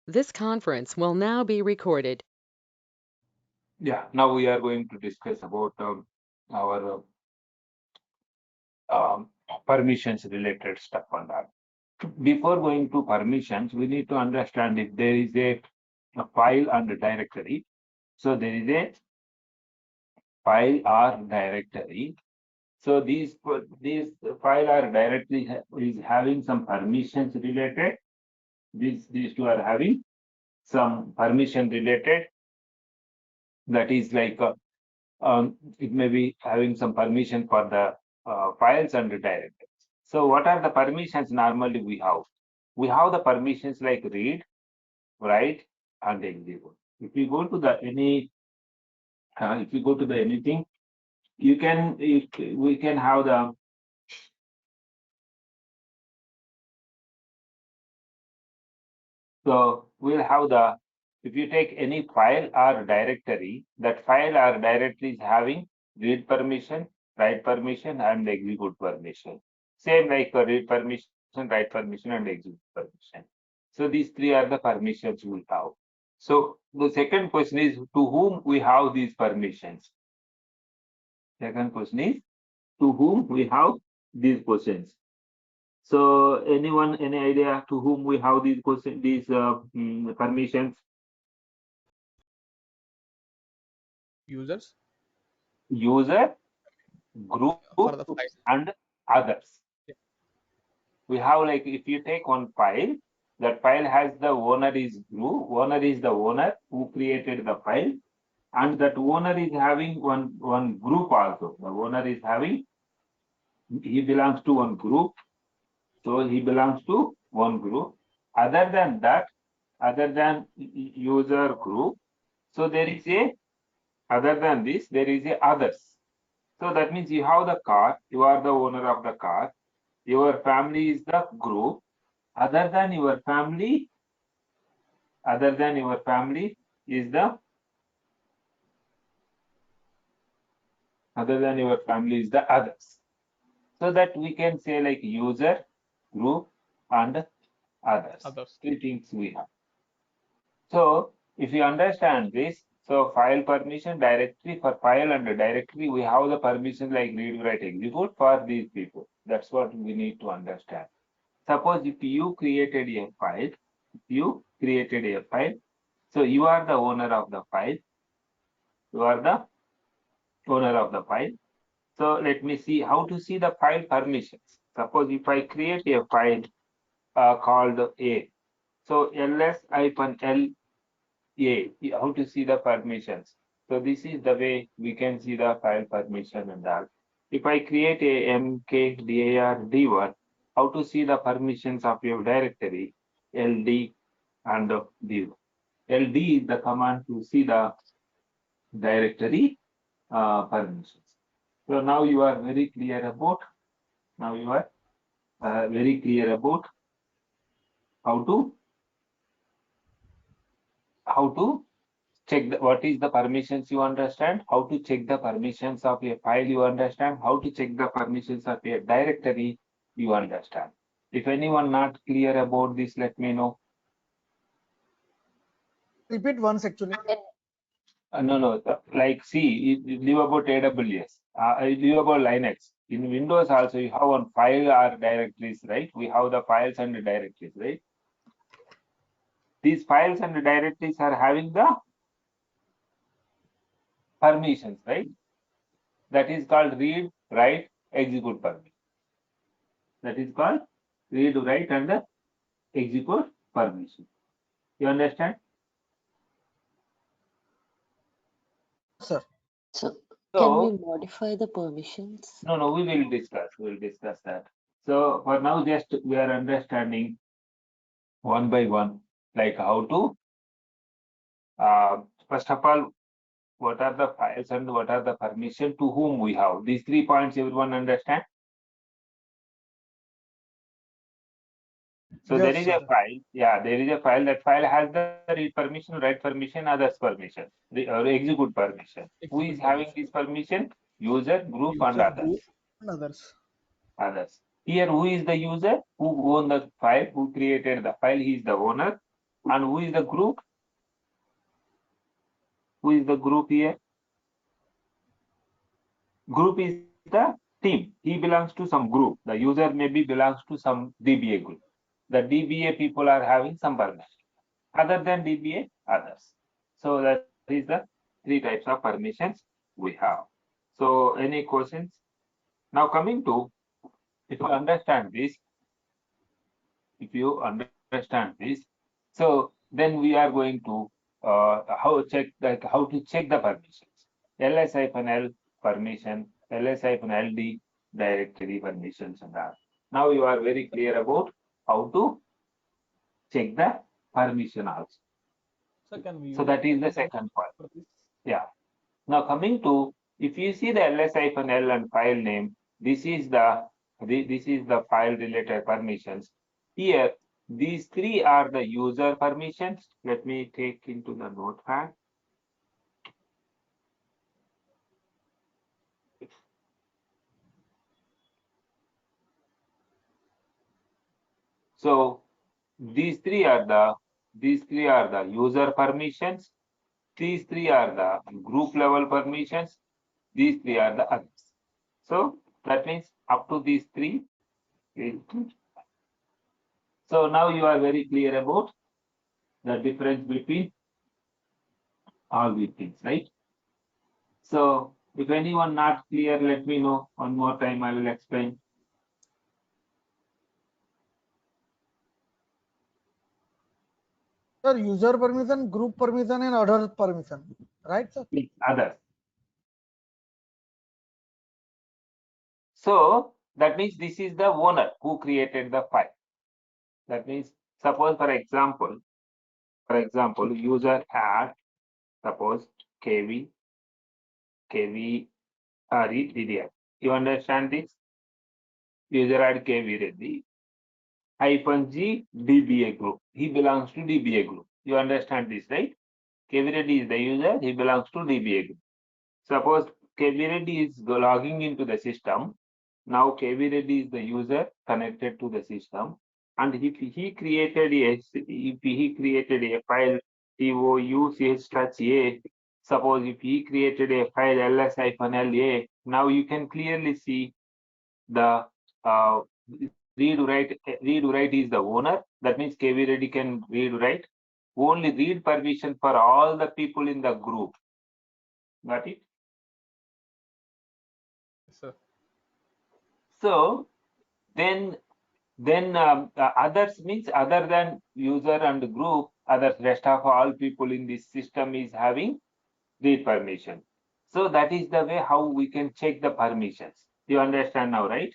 This conference will now be recorded. Yeah, now we are going to discuss about our permissions related stuff on that. Before going to permissions, we need to understand if there is a file and a directory. So there is a file or directory. So these file or directory is having some permissions related. These two are having some permission related. That is like it may be having some permission for the files and the directories. So what are the permissions normally we have? We have the permissions like read, write, and execute. If you go to the if you go to the anything, you can if we can have the so we'll have the if you take any file or directory, that file or directory is having read permission, write permission, and execute permission. Same like read permission, write permission, and execute permission. So these three are the permissions we have. So the second question is to whom we have these permissions. Second question is to whom we have these questions. So anyone, any idea to whom we have these questions, these permissions? Users User, group, for the file. and others. Yeah. We have like if you take one file, that file has the owner is group, owner is the owner who created the file, and that owner is having one group also. The owner is having he belongs to one group, so he belongs to one group. Other than that, other than user group, so there is a other than this there is a others. So that means you have the car, you are the owner of the car, your family is the group, other than your family, other than your family is the other than your family is the others. So that we can say like user, group, and others. Others. Three things we have. So if you understand this, so file permission directory for file and directory, we have the permission like read, write, execute for these people. That's what we need to understand. Suppose if you created a file, so you are the owner of the file, you are the owner of the file. So let me see how to see the file permissions. Suppose if I create a file called A, so ls-l A, how to see the permissions. So this is the way we can see the file permission and all. If I create a mkdir-d1, how to see the permissions of your directory, ld and div. ld is the command to see the directory permissions. So now you are very clear about, now you are very clear about how to check what is the permissions you understand, how to check the permissions of a file you understand, how to check the permissions of a directory you understand. If anyone not clear about this, let me know. Repeat once actually. No, like see, leave about AWS, leave about Linux. In Windows also you have one file or directories, right? We have the files and the directories, right? These files and the directories are having the permissions, right? That is called read, write, execute permission. That is called read, write, and execute permission. You understand? Sir. So can we So, modify the permissions? no, we will discuss. We will discuss that. So, for now, just we are understanding one by one, like how to, first of all, what are the files and what are the permission to whom we have. These 3 points, everyone understand? So there Yes, is a sir. file. Yeah, there is a file. That file has the read permission, write permission, others permission, or execute permission. Who is Execute having permission. this permission? User, group, and User others. group And others. Others. Here, who is the user? Who own the file? Who created the file? He is the owner. And who is the group? Who is the group here? Group is the team. He belongs to some group. The user maybe belongs to some DBA group. The DBA people are having some permission. Other than DBA, others. So that is the three types of permissions we have. So any questions? Now coming to, if you understand this, so then we are going to how to check the permissions. ls-l permission, ls-ld directory permissions and that. Now you are very clear about how to check the permission also. So can we? So that is the second part. for this? Yeah. Now coming to, if you see the ls-l and file name, this is the file related permissions. Here, these three are the user permissions. Let me take into the notepad. So these three are the user permissions. These three are the group level permissions. These three are the others. So that means up to these three. So now you are very clear about the difference between all these things, right? So if anyone not clear, let me know. One more time, I will explain. Sir, user permission, group permission, and other permission, right, sir? Others. So that means this is the owner who created the file. That means suppose for example, user had suppose KV Reddy. You understand this? User had KV Reddy -G DBA group. He belongs to DBA group. You understand this, right? KV Reddy is the user. He belongs to DBA group. Suppose KV Reddy is logging into the system. Now KV Reddy is the user connected to the system, and if he created a file touch-a, suppose if he created a file ls-la, now you can clearly see the read write is the owner. That means KV Reddy can read write. Only read permission for all the people in the group. Got it? Yes, sir. So then others means other than user and group, others, rest of all people in this system is having read permission. So that is the way how we can check the permissions. You understand now, right?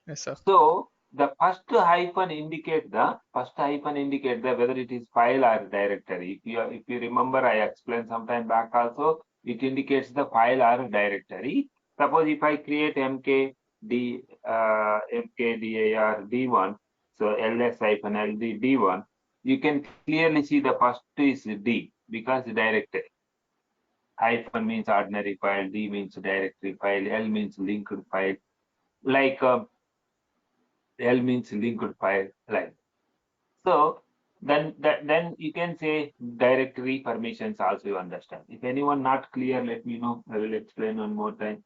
Yes, sir. So the first hyphen indicate the whether it is file or directory. If you remember, I explained some time back also, it indicates the file or directory. Suppose if I create mkdir d1, so ls-ld d1, you can clearly see the first is d because directory. Hyphen means ordinary file, d means directory file, l means linked file. Like L means linked file, like so. Then you can say directory permissions also. You understand. If anyone not clear, let me know. I will explain one more time.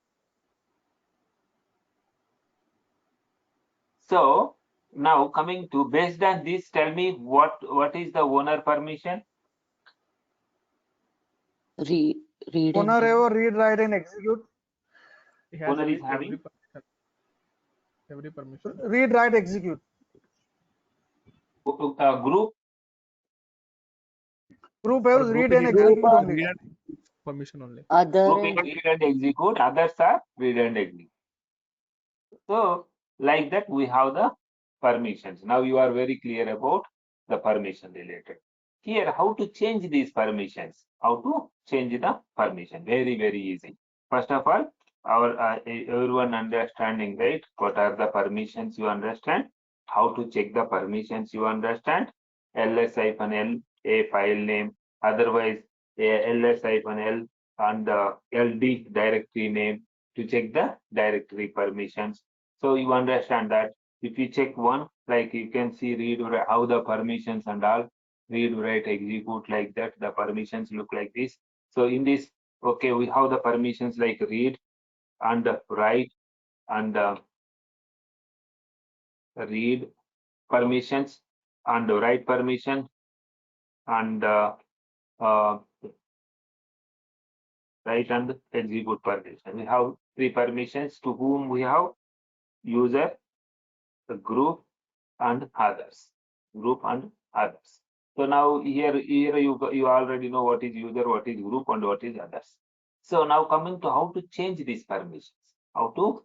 So now coming to, based on this, tell me what is the owner permission? Read Owner and ever read, write, and execute. He has Owner is having every permission. Read, write, execute. Group. Group has For read group, and he execute has only. read and permission only. other Group and is read and execute. Others are read and execute. So like that we have the permissions. Now you are very clear about the permission related. Here, how to change these permissions? How to change the permission? Very, very easy. First of all, everyone understanding, right? What are the permissions? You understand? How to check the permissions? You understand? ls-l a file name. Otherwise, ls-l and ld directory name to check the directory permissions. So you understand that if you check one, like you can see read write, how the permissions and all read write execute like that, the permissions look like this. So in this, okay, we have the permissions like read and write and read permissions and write permission and write and execute permission. We have three permissions to whom we have user, the group and others. Group and others. So now here you already know what is user, what is group, and what is others. So now coming to how to change these permissions. How to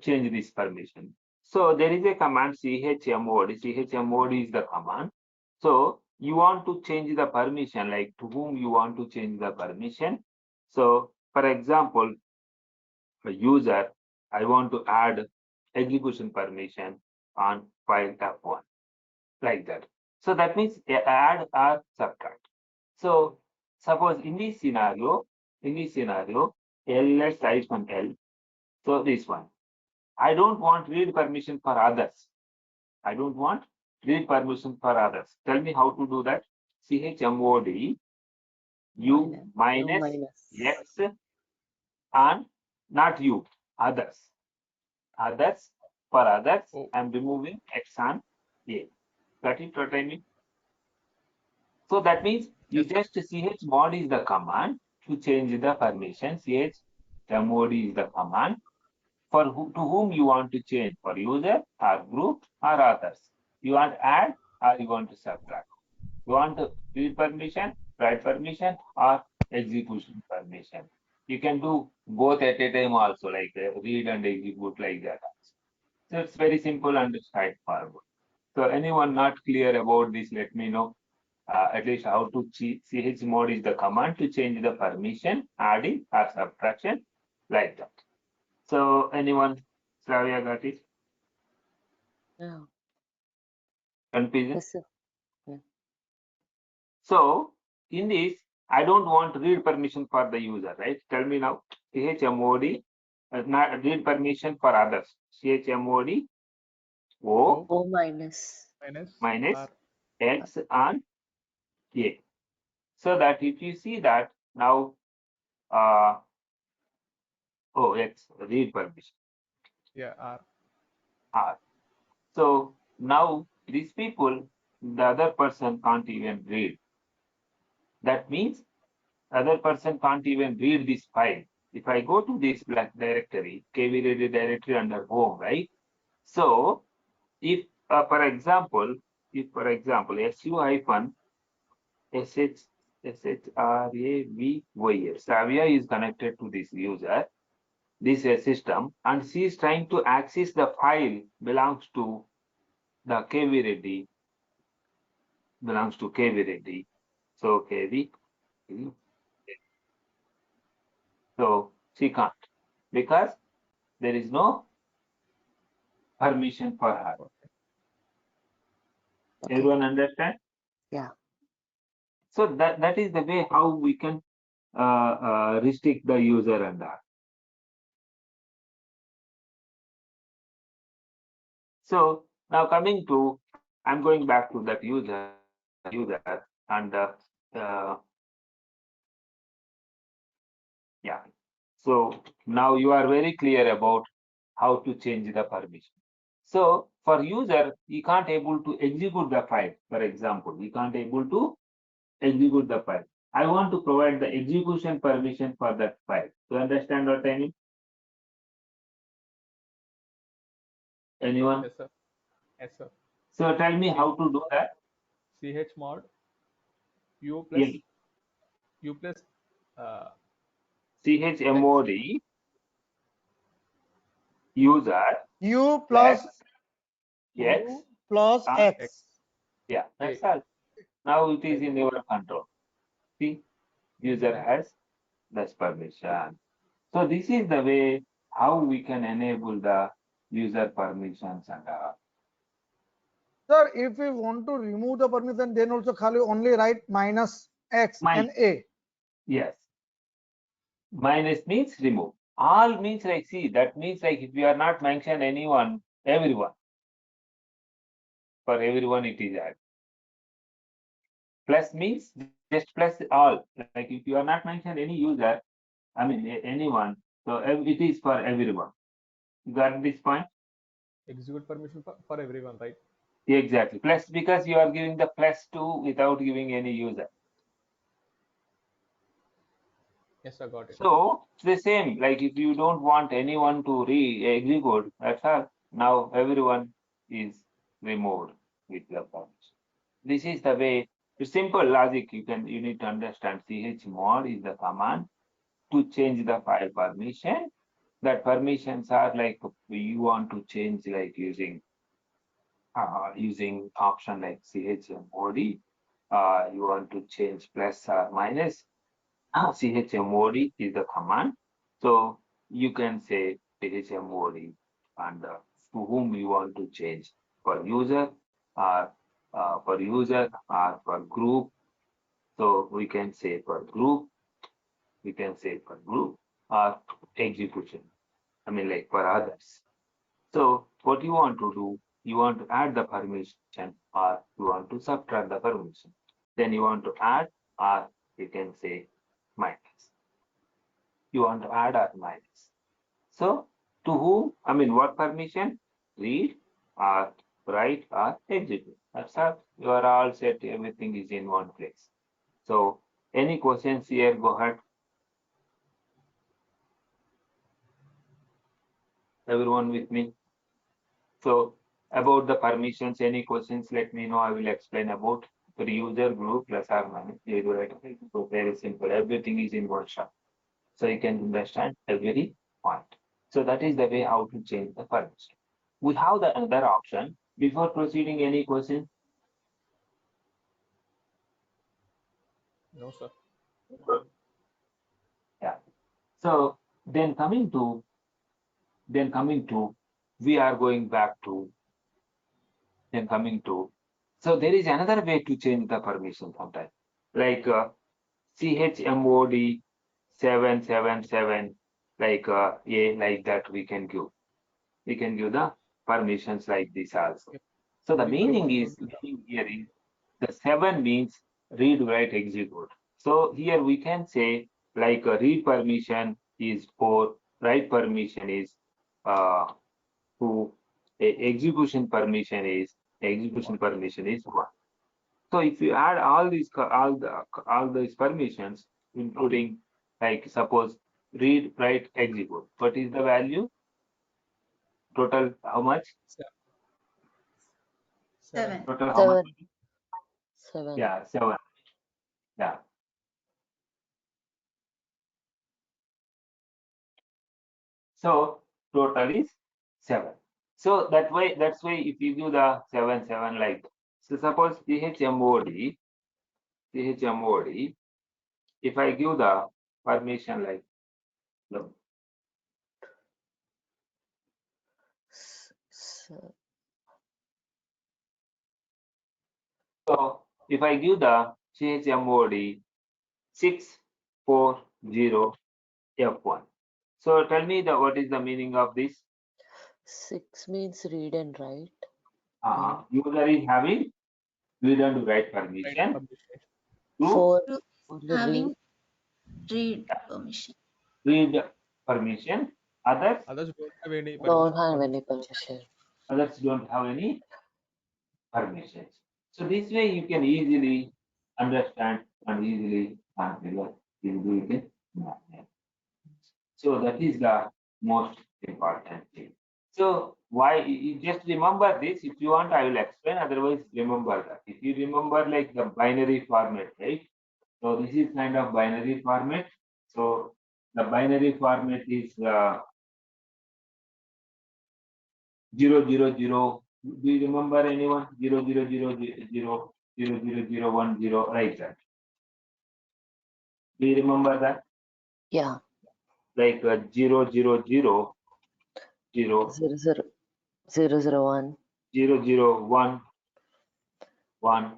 change this permission. So there is a command chmod. Chmod is the command. So you want to change the permission, like to whom you want to change the permission. So for example, a user, I want to add execution permission on file F1, like that. So that means add or subtract. So suppose in this scenario, ls-l, so this one. I don't want read permission for others. I don't want read permission for others. Tell me how to do that. Chmod u minus x and not you, others. Others, for others, Oh. I'm removing x and a. Got it what I mean? So that means you Yes, sir. just chmod is the command to change the permission. Chmod is the command for to whom you want to change, for user or group or others. You want to add or you want to subtract. You want to read permission, write permission, or execution permission. You can do both at a time also, like read and execute like that. So it's very simple and straightforward. So anyone not clear about this, let me know. At least how to chmod is the command to change the permission, adding or subtraction, like that. So anyone, Sravya, got it? Yeah. Confusion? Yes, sir. So in this, I don't want read permission for the user, right? Tell me now, chmod, not read permission for others. Chmod o O minus. minus R. x and a. So that if you see that now, x read permission Yeah, R. r. So now these people, the other person can't even read. That means other person can't even read this file. If I go to this black directory, kvready directory under home, right? So if, for example, su hyphen Savia is connected to this user, this system, and she is trying to access the file belongs to the kvready, So so she can't, because there is no permission for her. Okay. Everyone understand? Yeah. So that is the way how we can restrict the user and that. So now coming to, I'm going back to that user and yeah. So now you are very clear about how to change the permission. So for user, you can't able to execute the file. For example, you can't able to execute the file. I want to provide the execution permission for that file. You understand what I mean? Anyone? Yes, sir. Yes, sir. So tell me how to do that. chmod u Yeah. plus u plus chmod user U plus x. U plus Ah, X. Yeah, that's A. all. Now it is in your control. See, user has this permission. So this is the way how we can enable the user permissions and Sir, if we want to remove the permission, then also only write minus X and A. yes. Minus means remove. All means like, see, that means like if you are not mention anyone, everyone. For everyone it is add. Plus means just plus all. Like if you are not mentioned any user, I mean anyone, so it is for everyone. You got this point? Execute permission for everyone, right? Exactly. Plus because you are giving the plus 2 without giving any user. Yes, I got it. So it's the same. Like if you don't want anyone to execute, that's all. Now everyone is removed with the permission. This is the way. It's simple logic. You need to understand. Chmod is the command to change the file permission. That permissions are like you want to change like using option like chmod. You want to change plus or minus. chmod is the command. So you can say chmod and to whom you want to change, for user or for group. So we can say for group, or execution. I mean like for others. So what you want to do, you want to add the permission or you want to subtract the permission. Then you want to add or you can say minus. You want to add or minus. So to whom, I mean what permission? Read or write or execute. That's all. You are all set, everything is in one place. So any questions here, go ahead. Everyone with me? So about the permissions, any questions, let me know. I will explain about the user group plus or minus. So very simple. Everything is in one shot. So you can understand every point. So that is the way how to change the permission. We have the other option. Before proceeding, any question? No, sir. Yeah. So then coming to, we are going back to, so there is another way to change the permission sometimes. Like chmod 777, like like that we can give. We can give the permissions like this also. Yep. So the Read meaning permission. here is the 7 means read, write, execute. So here we can say like read permission is 4, write permission is 2, execution permission is 1. So if you add all these permissions, including like suppose read, write, execute, what is the value? Total how much? 7. Total how much? 7. Yeah, 7. Yeah. So total is 7. So that's why if you do the 7 like, so suppose chmod, if I give the permission like, look, so if I give the chmod 640 F1. So tell me what is the meaning of this? 6 means read and write. User is having read and write Right permission. permission. 2, 4 To only having read. read permission. read permission. Others Others don't have any Don't permission. have any permission. don't have any permissions. So this way you can easily understand and easily configure. So that is the most important thing. So why you just remember this. If you want, I will explain. Otherwise, remember that. If you remember like the binary format, right? So this is kind of binary format. So the binary format is 000. Do you remember anyone? 000000010 like that. Do you remember that? Yeah. Like 000 0 0 0 0 1 001 1.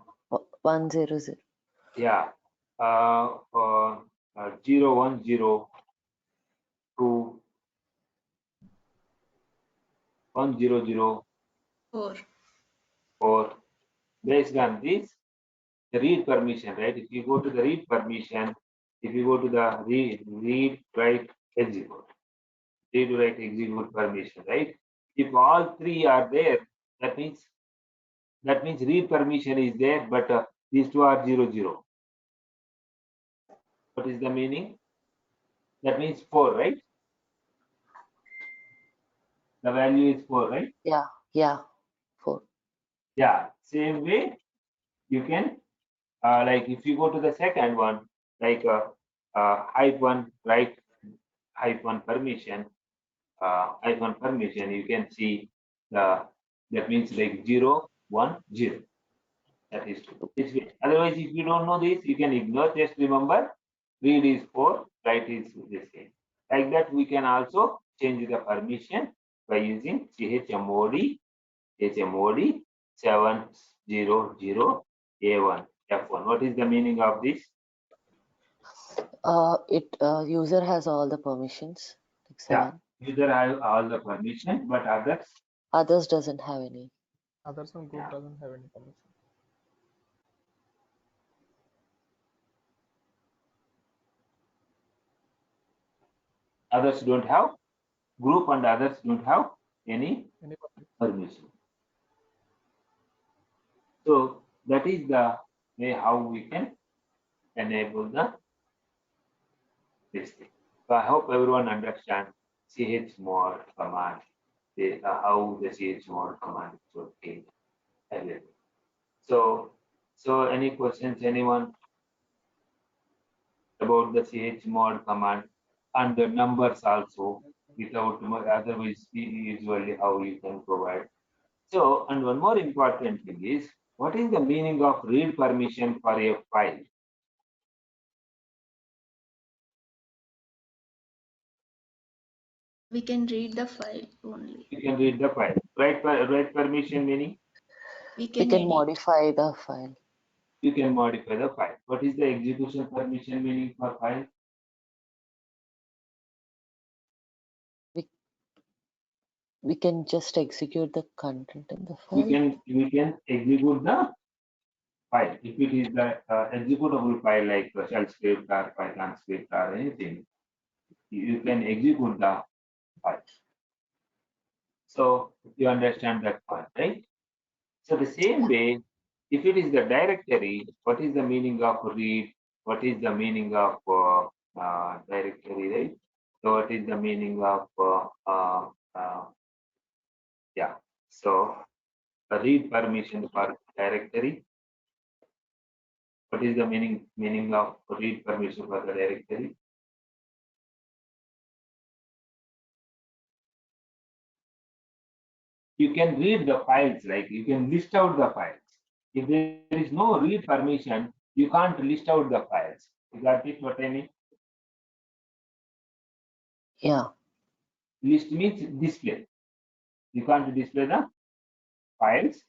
1 0 0. Yeah. 010 2 100 4. 4. Based on this, the read permission, right? If you go to the read permission, if you go to the read, write, execute, read, write, execute permission, right? If all three are there, that means read permission is there, but these two are 0, 0. What is the meaning? That means 4, right? The value is 4, right? Yeah, yeah, 4. Yeah. Same way, you can like if you go to the second one, like -1, right? -1 permission, -1 permission, you can see that means like 0, 1, 0. That is true. Otherwise, if you don't know this, you can ignore. Just remember, read is 4, write is the same. Like that, we can also change the permission by using chmod 700 A1 F1. What is the meaning of this? User has all the permissions, like Yeah, 7. user has all the permission, but Others doesn't have any. Others on group Yeah. doesn't have any permission. others don't have group and others don't have any Any permission. permission. So that is the way how we can enable this thing. So I hope everyone understands chmod command, how the chmod command is working. So any questions, anyone, about the chmod command and the numbers also, without otherwise usually how you can provide. So, and one more important thing is, what is the meaning of read permission for a file? We can read the file only. You can read the file. Write permission meaning We We can can edit. modify the file. you can modify the file. What is the execution permission meaning for file? We can just execute the content in the We file. can execute the file. If it is the executable file like shell script or Python script or anything, you can execute the file. So you understand that part, right? So the same way, if it is the directory, what is the meaning of read? What is the meaning of directory, right? So what is the meaning of yeah? So the read permission for directory. What is the meaning of read permission for the directory? You can read the files, like you can list out the files. If there is no read permission, you can't list out the files. You got it what I mean? Yeah. List means display. You can't display the files.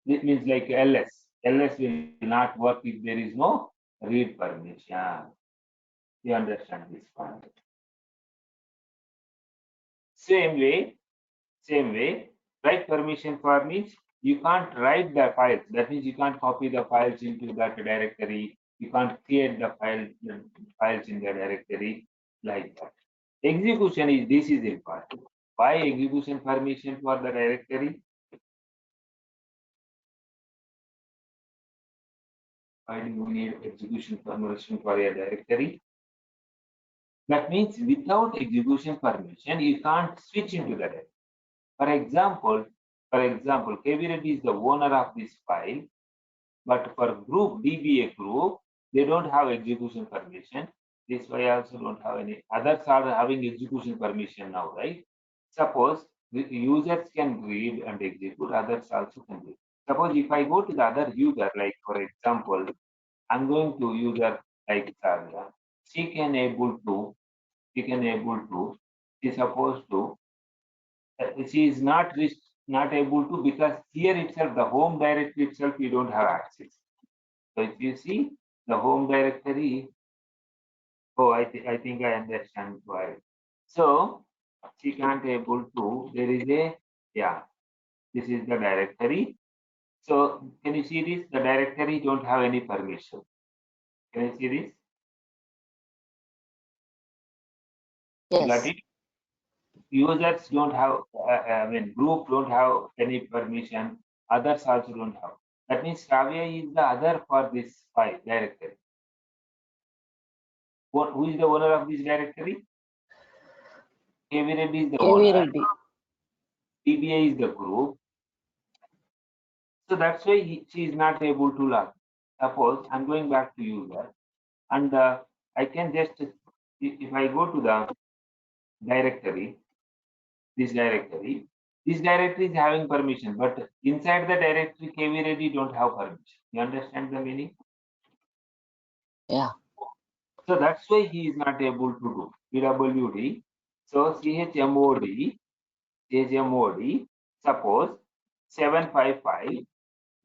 This means like ls. ls will not work if there is no read permission. You understand this point? Same way, write permission for means you can't write the files. That means you can't copy the files into that directory. You can't create the files in the directory like that. Execution is this is important. Why execution permission for the directory? Why do you need execution permission for a directory? That means without execution permission, you can't switch into the directory. For example, KV Reddy is the owner of this file, but for group DBA group, they don't have execution permission. This way also don't have any. Others are having execution permission now, right? Suppose the users can read and execute, others also can read. Suppose if I go to the other user, like for example, I'm going to user like Sarah. She can able to, she's supposed to, she is not able to, because here itself, the home directory itself, you don't have access. So if you see the home directory, oh, I think I understand why. So she can't able to, there is a, yeah, this is the directory. So can you see this? The directory don't have any permission. Can you see this? You got Yes. it? Users don't have, group don't have any permission. Others also don't have. That means Kavya is the other for this file directory. Who is the owner of this directory? KV Reddy is the KV owner. Reddy. TBA is the group. So that's why she is not able to log. Suppose I'm going back to user and I can just, if I go to the directory, this directory is having permission, but inside the directory KV Reddy don't have permission. You understand the meaning? Yeah. So that's why he is not able to do PWD. So chmod, suppose 755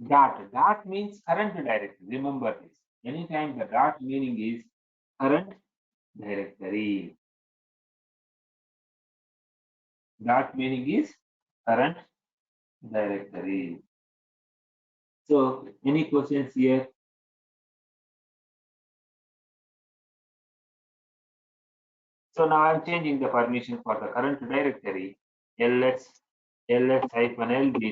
dot means current directory. Remember this. Anytime the dot meaning is current directory. Dot meaning is current directory. So any questions here? So now I'm changing the permission for the current directory ls-lb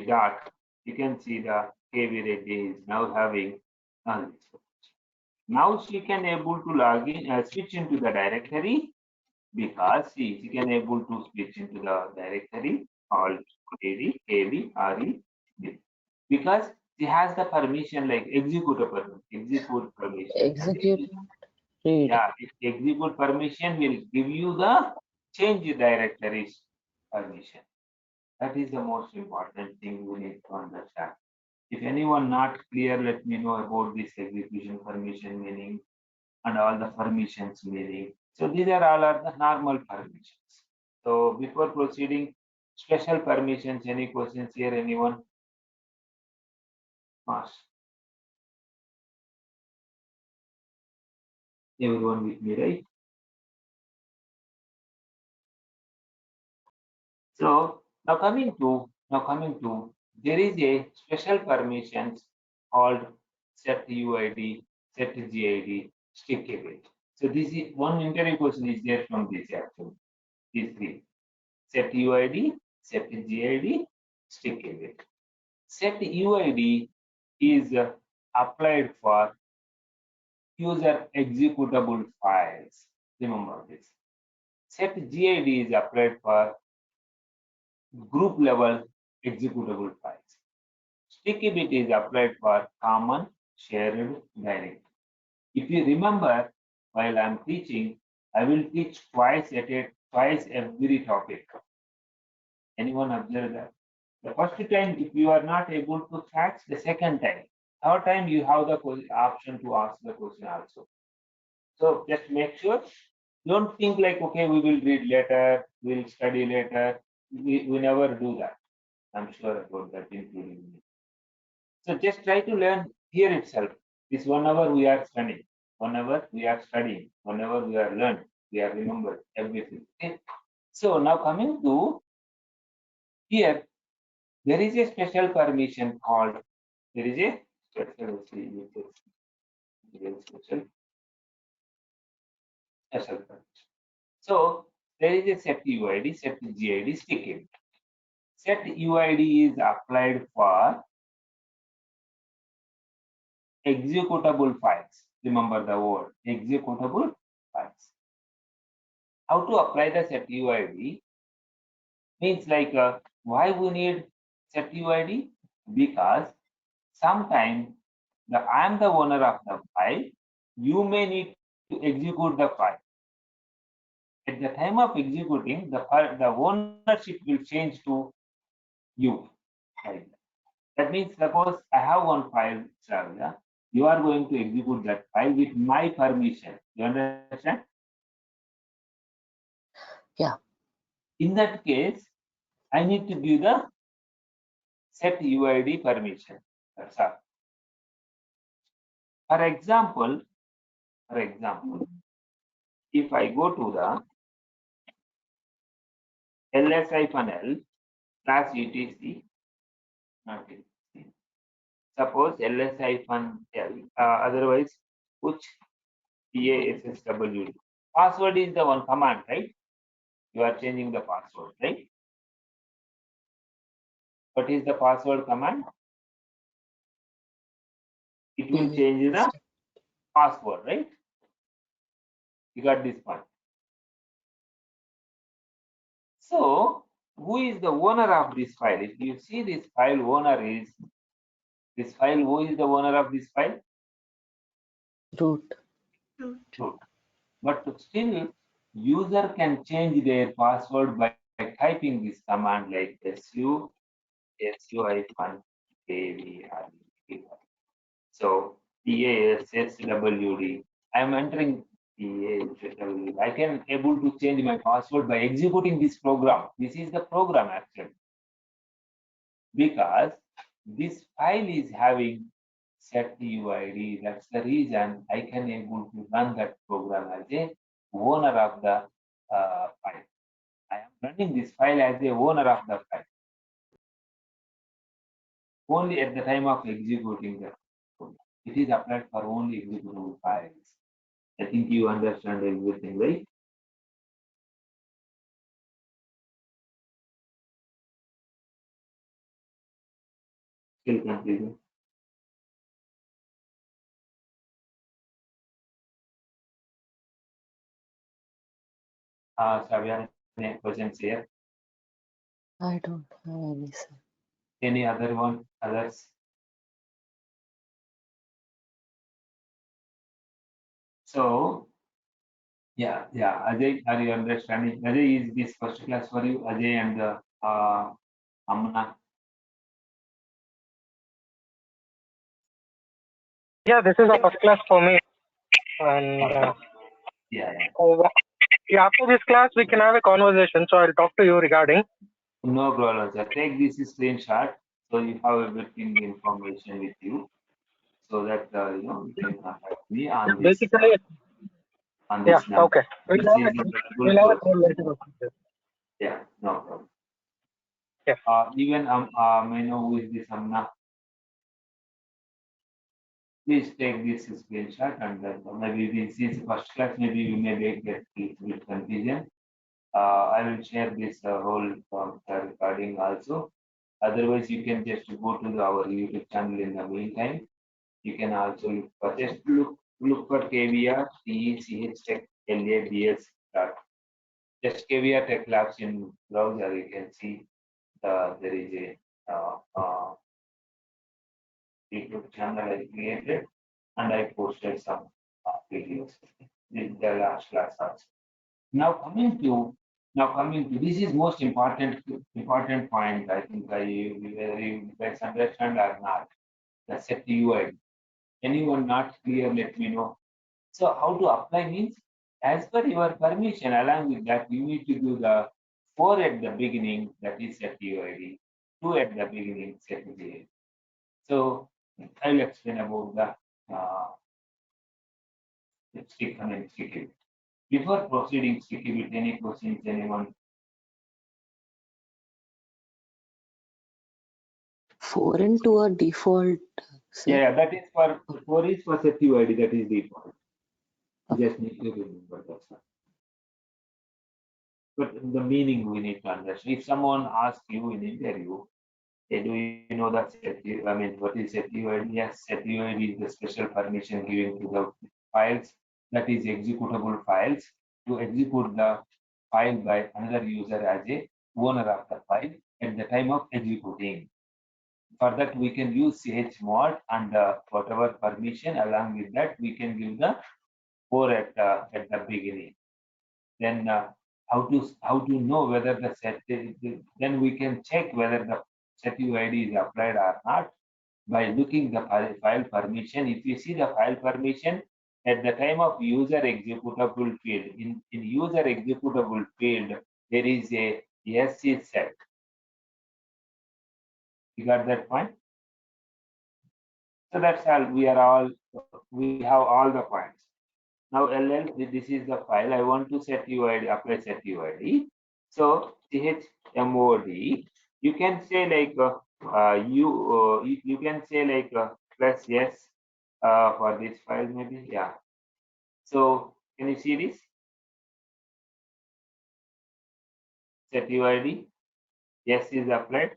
dot. You can see the KV Reddy is now having none. Now she can able to log in, switch into the directory because she can able to switch into the directory called KV RE because she has the permission like execute permission. Execute. Read. Yeah, execute permission will give you the change directories permission. That is the most important thing we need to understand. If anyone not clear, let me know about this execution permission meaning and all the permissions meaning. So these are all are the normal permissions. So before proceeding, special permissions, any questions here, anyone? Mas. Everyone with me, right? So now coming to there is a special permissions called set UID, set GID, stick event. So this is one interview question is there from this actually. These three. Set UID, set GID, stick event. Set UID is applied for user executable files. Remember this. Set GID is applied for group level executable files. Sticky bit is applied for common shared directory. If you remember, while I'm teaching, I will teach twice every topic. Anyone observe that? The first time, if you are not able to catch, the second time. Third time, you have the option to ask the question also. So just make sure. Don't think like, okay, we will read later, we'll study later. We never do that. I'm sure about that, including me. So just try to learn here itself. This 1 hour we are studying, 1 hour we are studying, 1 hour we are learning, we are remembered everything. Okay. So now coming to here, there is a special permission called, there is a special permission. So there is a set UID, set GID, stick it. Set UID is applied for executable files. Remember the word executable files. How to apply the set UID means like why we need set UID? Because sometimes I am the owner of the file, you may need to execute the file. At the time of executing, the ownership will change to you. Right? That means suppose I have one file, Shravya, you are going to execute that file with my permission. You understand? Yeah. In that case, I need to give the set UID permission. That's all. For example, if I go to the ls-l /etc, Suppose ls-l, otherwise push passwd. Password is the one command, right? You are changing the password, right? What is the password command? It will change the password, right? You got this point. So, who is the owner of this file? If you see this file owner is this file, who is the owner of this file? Root. Root. But still, user can change their password by typing this command like su -kvr. So passwd. I am entering passwd. I can able to change my password by executing this program. This is the program actually, because this file is having set UID. That's the reason I can able to run that program as a owner of the file. I am running this file as the owner of the file. Only at the time of executing the program. It is applied for only executable files. I think you understand everything, right? Still confusing. Savya, any questions here? I don't have any, sir. Any other one? Others? So, yeah. Ajay, are you understanding? Ajay, is this first class for you? Ajay and Amna. Yeah, this is a first class for me. And Yeah. after this class, we can have a conversation. So I'll talk to you regarding. No problem, sir. Take this screenshot so you have everything information with you, so that you can contact me on this Basically, yeah, number. okay. This is We'll have a close. call later. Yeah, no problem. Yeah. Even may know who is this Amna. Please take this screenshot and then maybe this is first class. Maybe we may get a bit confusion. I will share this whole recording also. Otherwise, you can just go to our YouTube channel in the meantime. You can also just look for KVR TECH Tech LABS. Just KVR Tech Labs in browser. You can see there is a YouTube channel I created, and I posted some videos. This is the last class also. Now coming to this is most important point. I think whether you guys understand or not. The set UID. Anyone not clear? Let me know. So how to apply means, as per your permission, along with that, you need to do the 4 at the beginning, that is set UID, 2 at the beginning, set UID. So I will explain about the stick and sticky. Before proceeding sticky with any questions, anyone? 4 and 2 are default, sir. Yeah, that is for 4 is for set UID, that is default. You just need to remember that's all. But the meaning we need to understand. If someone asks you in interview, hey, do you know that set? I mean, what is set UID? Yes, set UID is the special permission given to the files, that is executable files, to execute the file by another user as a owner of the file at the time of executing. For that, we can use chmod and whatever permission. Along with that, we can give the 4 at the beginning. Then how to know whether the set, then we can check whether the set UID is applied or not by looking the file permission. If you see the file permission at the time of user executable field, in user executable field, there is a SC set. You got that point? So that's all. We have all the points. Now LL, this is the file. I want to set UID, apply set UID. So chmod, you can say like you can say like plus yes for this file maybe, yeah. So can you see this? Set UID, yes is applied.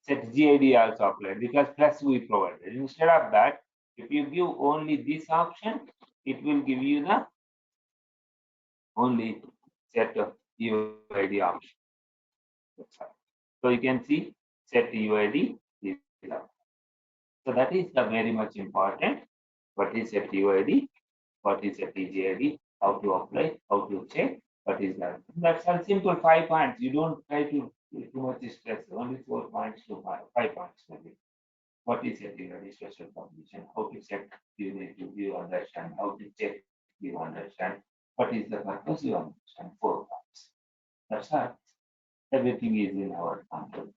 Set GID also applied because plus we provided. Instead of that, if you give only this option, it will give you the only set UID option. So you can see set UID is up. So that is the very much important. What is set UID? What is set GID? How to apply? How to check? What is that? That's a simple 5 points. You don't try to too much stress. Only 4 points to 5 points maybe. What is set UID special permission? How to check? You need to you understand. How to check? You understand. What is the purpose? You understand. 4 points. That's all. Everything is in our control.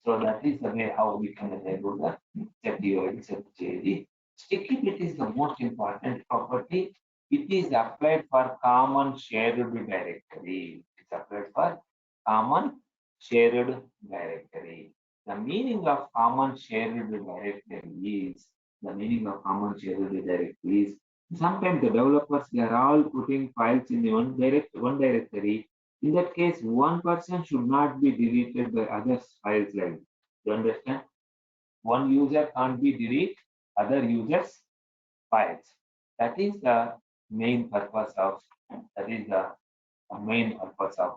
So that is the way how we can enable the set UID, set GID. Sticky bit is the most important property. It is applied for common shared directory. It's applied for common shared directory. The meaning of common shared directory is sometimes the developers they are all putting files in one directory. In that case, one person should not be deleted by others files like this. You understand? One user can't be delete other users files. That is the main purpose of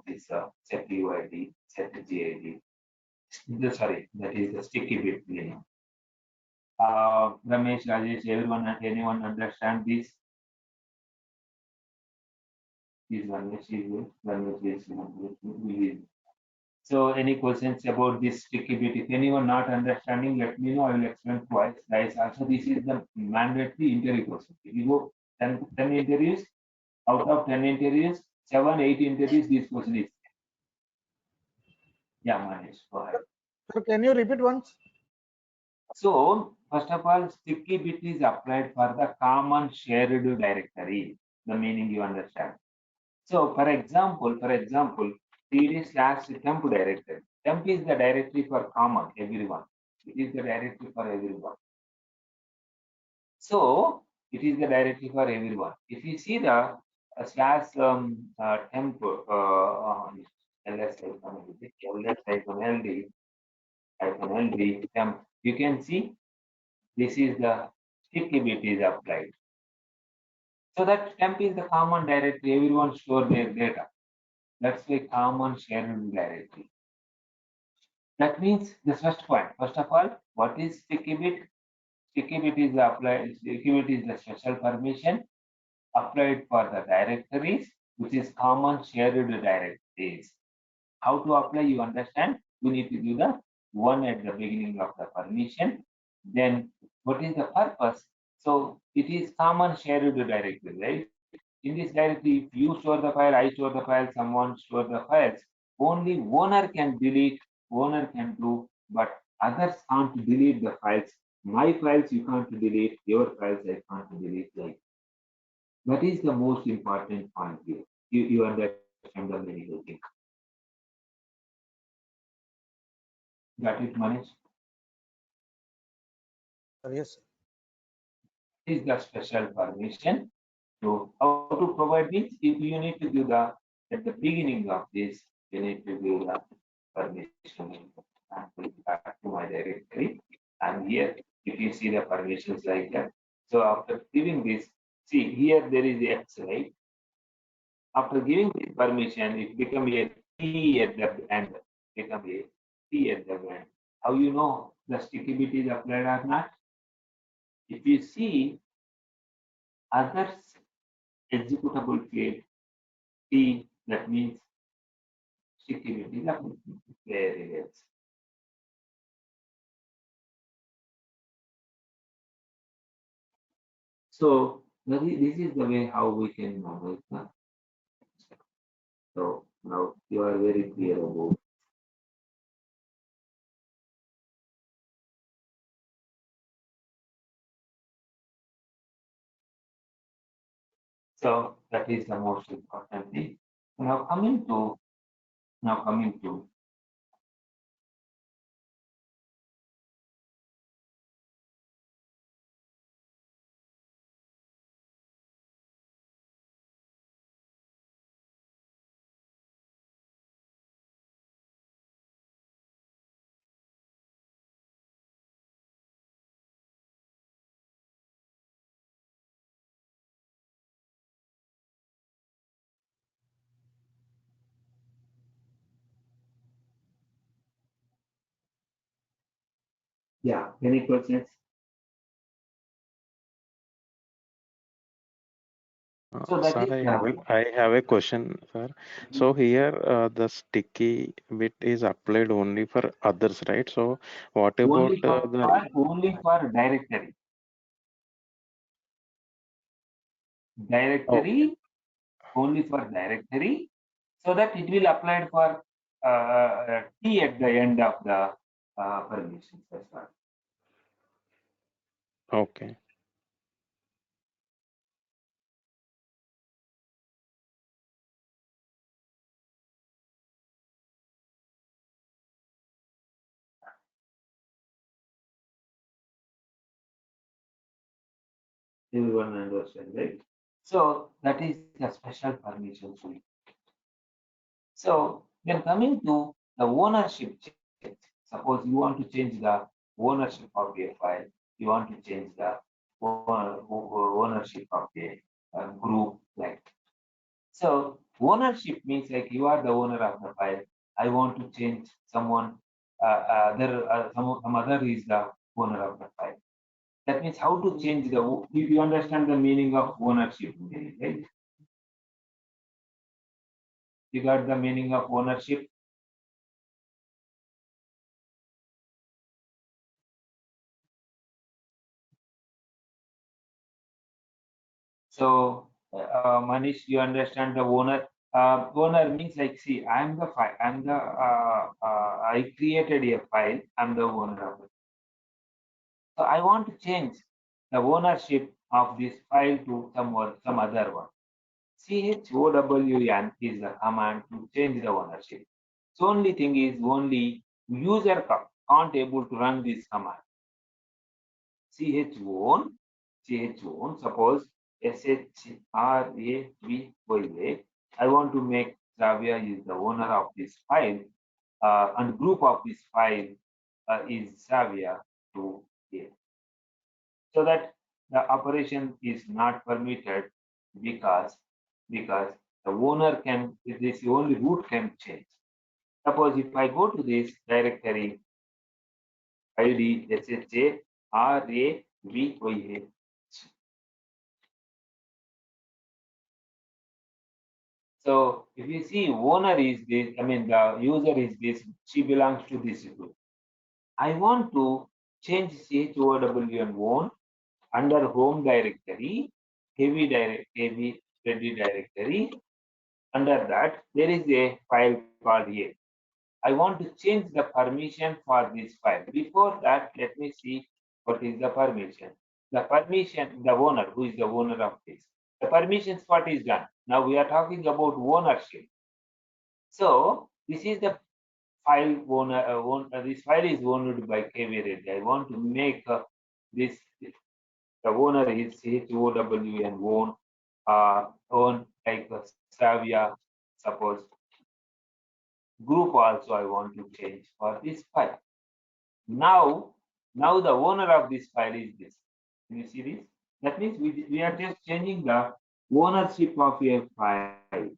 this set UID, set GID. Sorry, that is the sticky bit meaning. Ramesh, Rajesh, anyone understand this? So any questions about this sticky bit? If anyone not understanding, let me know. I will explain twice. Guys, also this is the mandatory interview question. If you go 10 interviews, out of 10 interviews, 7, 8 interviews, this question is. Yeah, Manish, go ahead. So can you repeat once? So first of all, sticky bit is applied for the common shared directory. The meaning you understand. So for example, cd/temp directory. Temp is the directory for common everyone. It is the directory for everyone. So it is the directory for everyone. If you see the /temp ls-ld temp, you can see this is the sticky bit is applied. So that temp is the common directory. Everyone store their data. That's a common shared directory. That means the first point. First of all, what is sticky bit? Sticky bit is applied. Sticky bit is the special permission applied for the directories, which is common shared directories. How to apply? You understand? We need to do the one at the beginning of the permission. Then, what is the purpose? So it is common shared directory, right? In this directory, if you store the file, I store the file, someone store the files, only owner can delete, owner can do, but others can't delete the files. My files you can't delete, your files I can't delete. Like that is the most important point here. You understand the meaning, I think. Got it, Manish? Yes. This is the special permission. So how to provide this? If you need to give the at the beginning of this, you need to give the permission back to my directory. And here, if you see the permissions like that. So after giving this, see here there is X, right? After giving this permission, it become a T at the end. Become a T at the end. How you know the sticky bit is applied or not? If you see others executable field T, that means sticky bit is applied. Very well. So this is the way how we can manage that. So now you are very clear about. So that is the most important thing. Now coming to Yeah, any questions? So that Sir, is I have a question, sir. So here the sticky bit is applied only for others, right? So what about the only for directory. okay, Only for directory, so that it will apply for T at the end of the permissions. That's what. okay. Everyone understand, right? So that is a special permission suite. So then coming to the ownership change, suppose you want to change the ownership of a file, you want to change the ownership of a group like. So ownership means like you are the owner of the file. I want to change someone, some other is the owner of the file. That means how to change the, if you understand the meaning of ownership, right? You got the meaning of ownership? So, Manish, you understand the owner? Owner means like, see, I am the file. I created a file. I'm the owner of it. So I want to change the ownership of this file to some other one. CHOWN is the command to change the ownership. So only thing is only user can't able to run this command. CHOWN, suppose SHRAVYA. I want to make Xavier is the owner of this file and group of this file is Xavier to A. So that the operation is not permitted because the owner can, this only root can change. Suppose if I go to this directory ID SHARAVYA. So if you see owner is this, I mean the user is this, she belongs to this group. I want to change CHOW and own under home directory, heavy ready directory. Under that, there is a file called A. I want to change the permission for this file. Before that, let me see what is the permission. The permission, the owner, who is the owner of this. The permissions part is done. Now we are talking about ownership. So this is the file owner. This file is owned by KV Reddy. I want to make this. The owner is CHOW and own like Savia. Suppose group also I want to change for this file. Now the owner of this file is this. Can you see this? That means we are just changing the ownership of a file,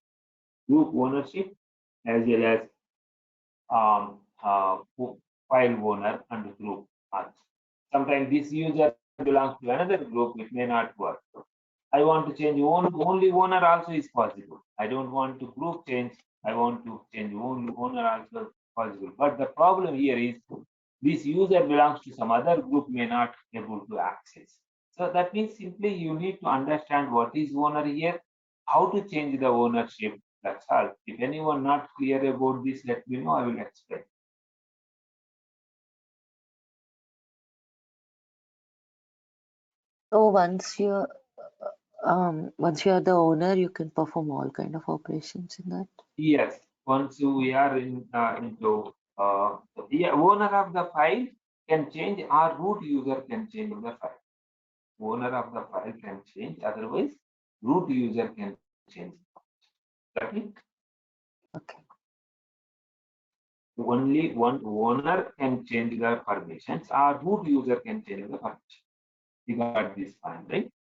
group ownership as well as file owner and group. Sometimes this user belongs to another group, it may not work. I want to change only owner also is possible. I don't want to group change. I want to change only owner also possible. But the problem here is this user belongs to some other group may not able to access. So that means simply you need to understand what is owner here, how to change the ownership. That's all. If anyone not clear about this, let me know. I will explain. So once you're the owner, you can perform all kind of operations in that. Yes, once we are into owner of the file can change, or root user can change the file. Owner of the file can change, otherwise root user can change. Okay. Okay. Only one owner can change the permissions, or root user can change the permission. You got this fine, right?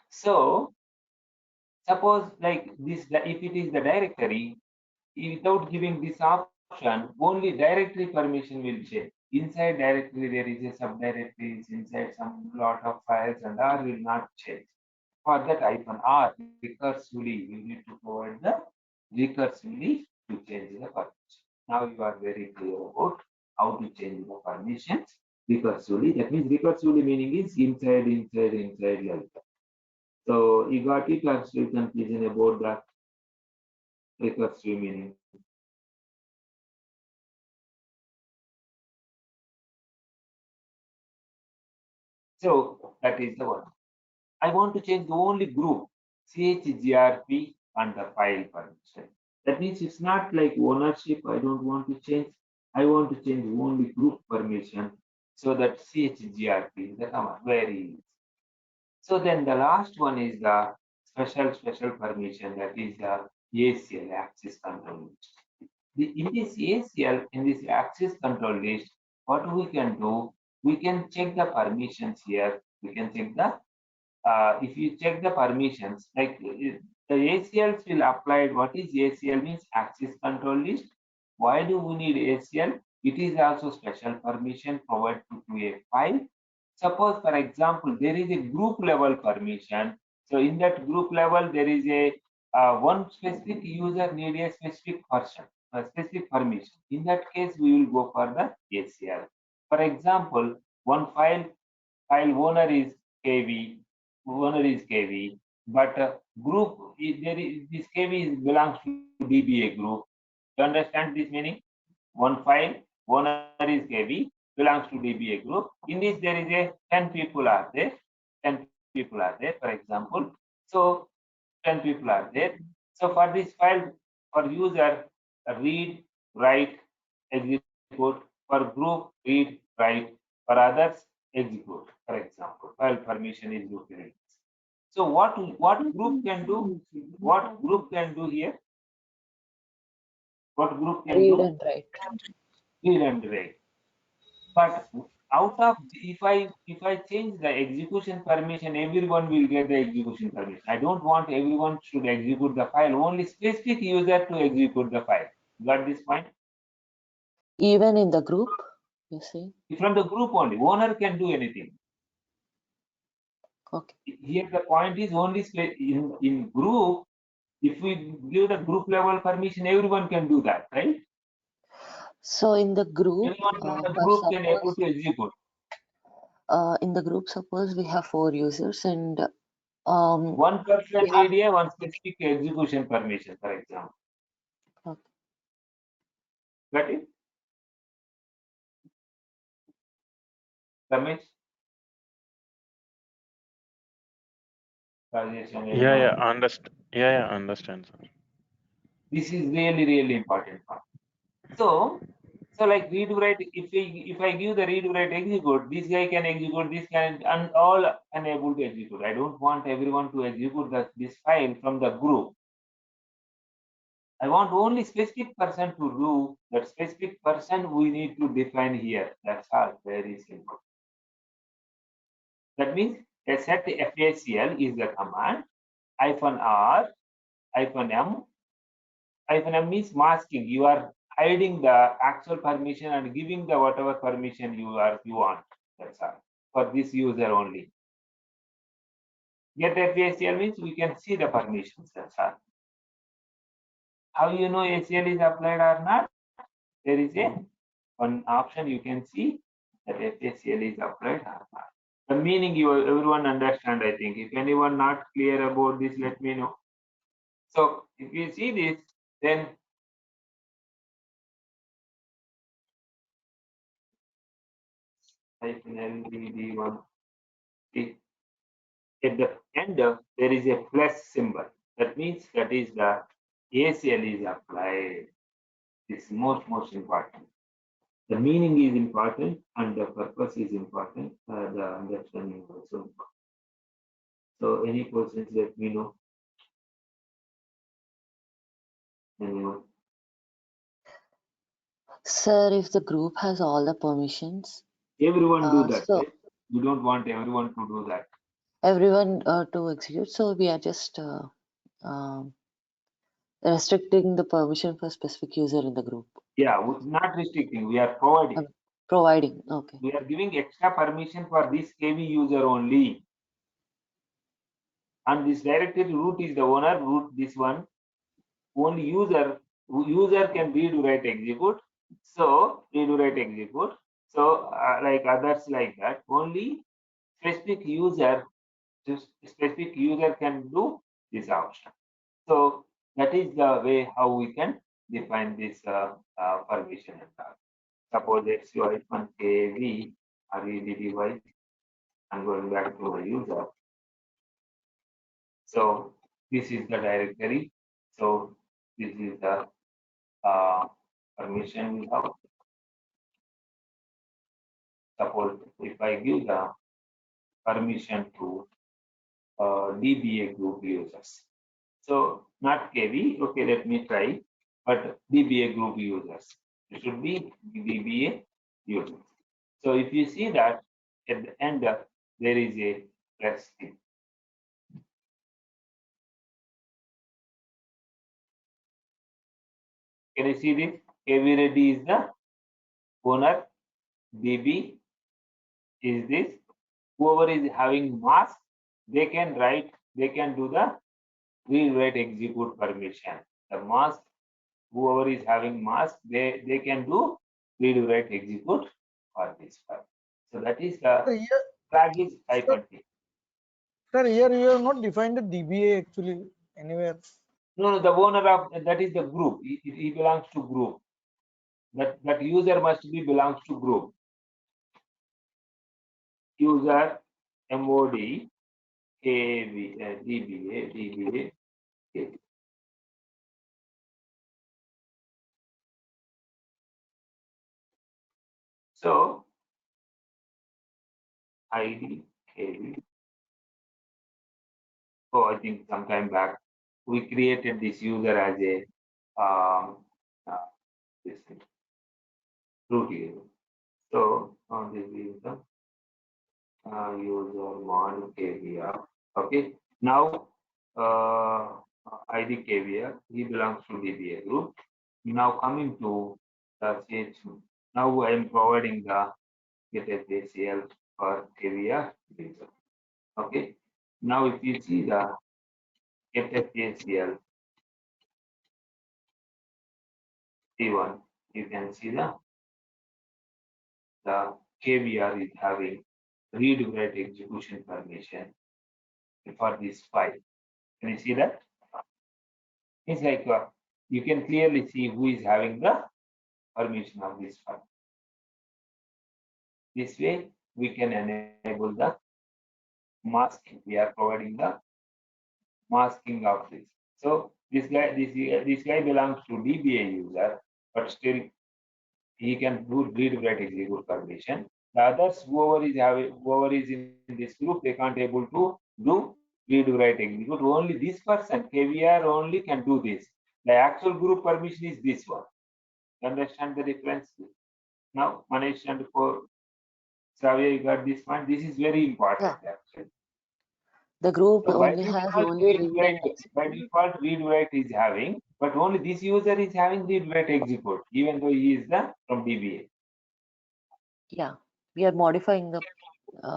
So suppose like this, if it is the directory, without giving this option, only directory permission will change. Inside directory, there is a subdirectories, inside some lot of files, and R will not change. For that -R recursively, you need to provide the recursively to change the permission. Now you are very clear about how to change the permissions recursively. That means recursively meaning is inside like that. So you got it, or still confusion about the recursive meaning? So that is the one. I want to change the only group chgrp and the file permission. That means it's not like ownership. I don't want to change. I want to change only group permission. So that chgrp is the command. Very easy. So then the last one is the special permission, that is the ACL, access control list. In this ACL, in this access control list, what we can do, we can check the permissions here. We can check the if you check the permissions, like the ACLs will apply. What is ACL means? Access control list. Why do we need ACL? It is also special permission provided to a file. Suppose, for example, there is a group level permission. So in that group level, there is a one specific user need a specific person, a specific permission. In that case, we will go for the ACL. For example, one file owner is KV, but group this KV belongs to DBA group. You understand this meaning? One file owner is KV, belongs to DBA group. In this, there is a 10 people are there. 10 people are there, for example. So 10 people are there. So for this file, for user, read, write, execute. For group, read, write. For others, execute. For example, file permission is located. So what group can do? What group can do here? What group can Read do? and write. Read and write. But out of if I change the execution permission, everyone will get the execution permission. I don't want everyone should execute the file. Only specific user to execute the file. Got this point? Even in the group, you see? From the group only. Owner can do anything. Okay. Here the point is only in group. If we give the group level permission, everyone can do that, right? So in the group, Anyone from the group can able to execute. in the group, suppose we have 4 users and One person need a one specific execution permission, for example. Okay. Got it? Ramesh? Rajesh and Yeah, everyone? understand, sir. This is really important part. So like read write, if I give the read write execute, this guy can execute, this can, and all unable to execute. I don't want everyone to execute this file from the group. I want only specific person to do. That specific person we need to define here. That's all. Very simple. That means a set FACL is the command -R -M. -M means masking. You are hiding the actual permission and giving the whatever permission you want. That's all. For this user only. Get FACL means we can see the permissions. That's all. How you know ACL is applied or not? There is a one option you can see that FACL is applied or not. The meaning everyone understand, I think. If anyone not clear about this, let me know. So if you see this, then -LDD1. At the end, there is a plus symbol. That means that is the ACL is applied. It's most important. The meaning is important and the purpose is important. The understanding is also important. So any questions, let me know. Anyone? Sir, if the group has all the permissions, Everyone do that, so right? You don't want everyone to do that. everyone to execute, so we are just restricting the permission for specific user in the group. Yeah, not restricting, we are providing. Providing. Okay. We are giving extra permission for this KV user only. And this directory root is the owner, root this one. Only user can read, write, execute. So read, write, execute. So like others like that, only specific user can do this option. So that is the way how we can define this permission. Suppose XY1 KV REDDY. I'm going back to the user. So this is the directory. So this is the permission we have. Suppose if I give the permission to DBA group users. So not KV, okay, let me try, but DBA group users. It should be DBA users. So if you see that at the end there is a plus sign. Can you see this? KV ready is the owner, DB is this. Whoever is having mask, they can write, they can do the read, write, execute permission. The mask, whoever is having mask, they can do read, write, execute for this file. So that is the Sir, here, flag is -T. sir, here you have not defined the DBA actually anywhere. No, the owner of that is the group. He belongs to group. That user must be belongs to group. User MOD KV DBA KV. So ID KV. Oh, I think sometime back we created this user as a this thing, root user. So this is the user mod KVR. Okay, now ID KVR, he belongs to DBA group. Now coming to the CH, now I am providing the getFACL for KVR user. Okay, now if you see the getFACL T1, you can see the KVR is having read, write, execution permission for this file. Can you see that? It's like you can clearly see who is having the permission of this file. This way we can enable the masking. We are providing the masking of this. So this guy belongs to DBA user, but still he can do read, write, execute permission. The others, whoever is in this group, they can't able to do read, write, execute. Only this person, KVR, only can do this. The actual group permission is this one. Understand the difference? Now, Manish and Savia, you got this point. This is very important. Actually. The group So by only has default, only read and by execute. default, read, write is having, but only this user is having read, write, execute, even though he is the from DBA. Yeah, we are modifying the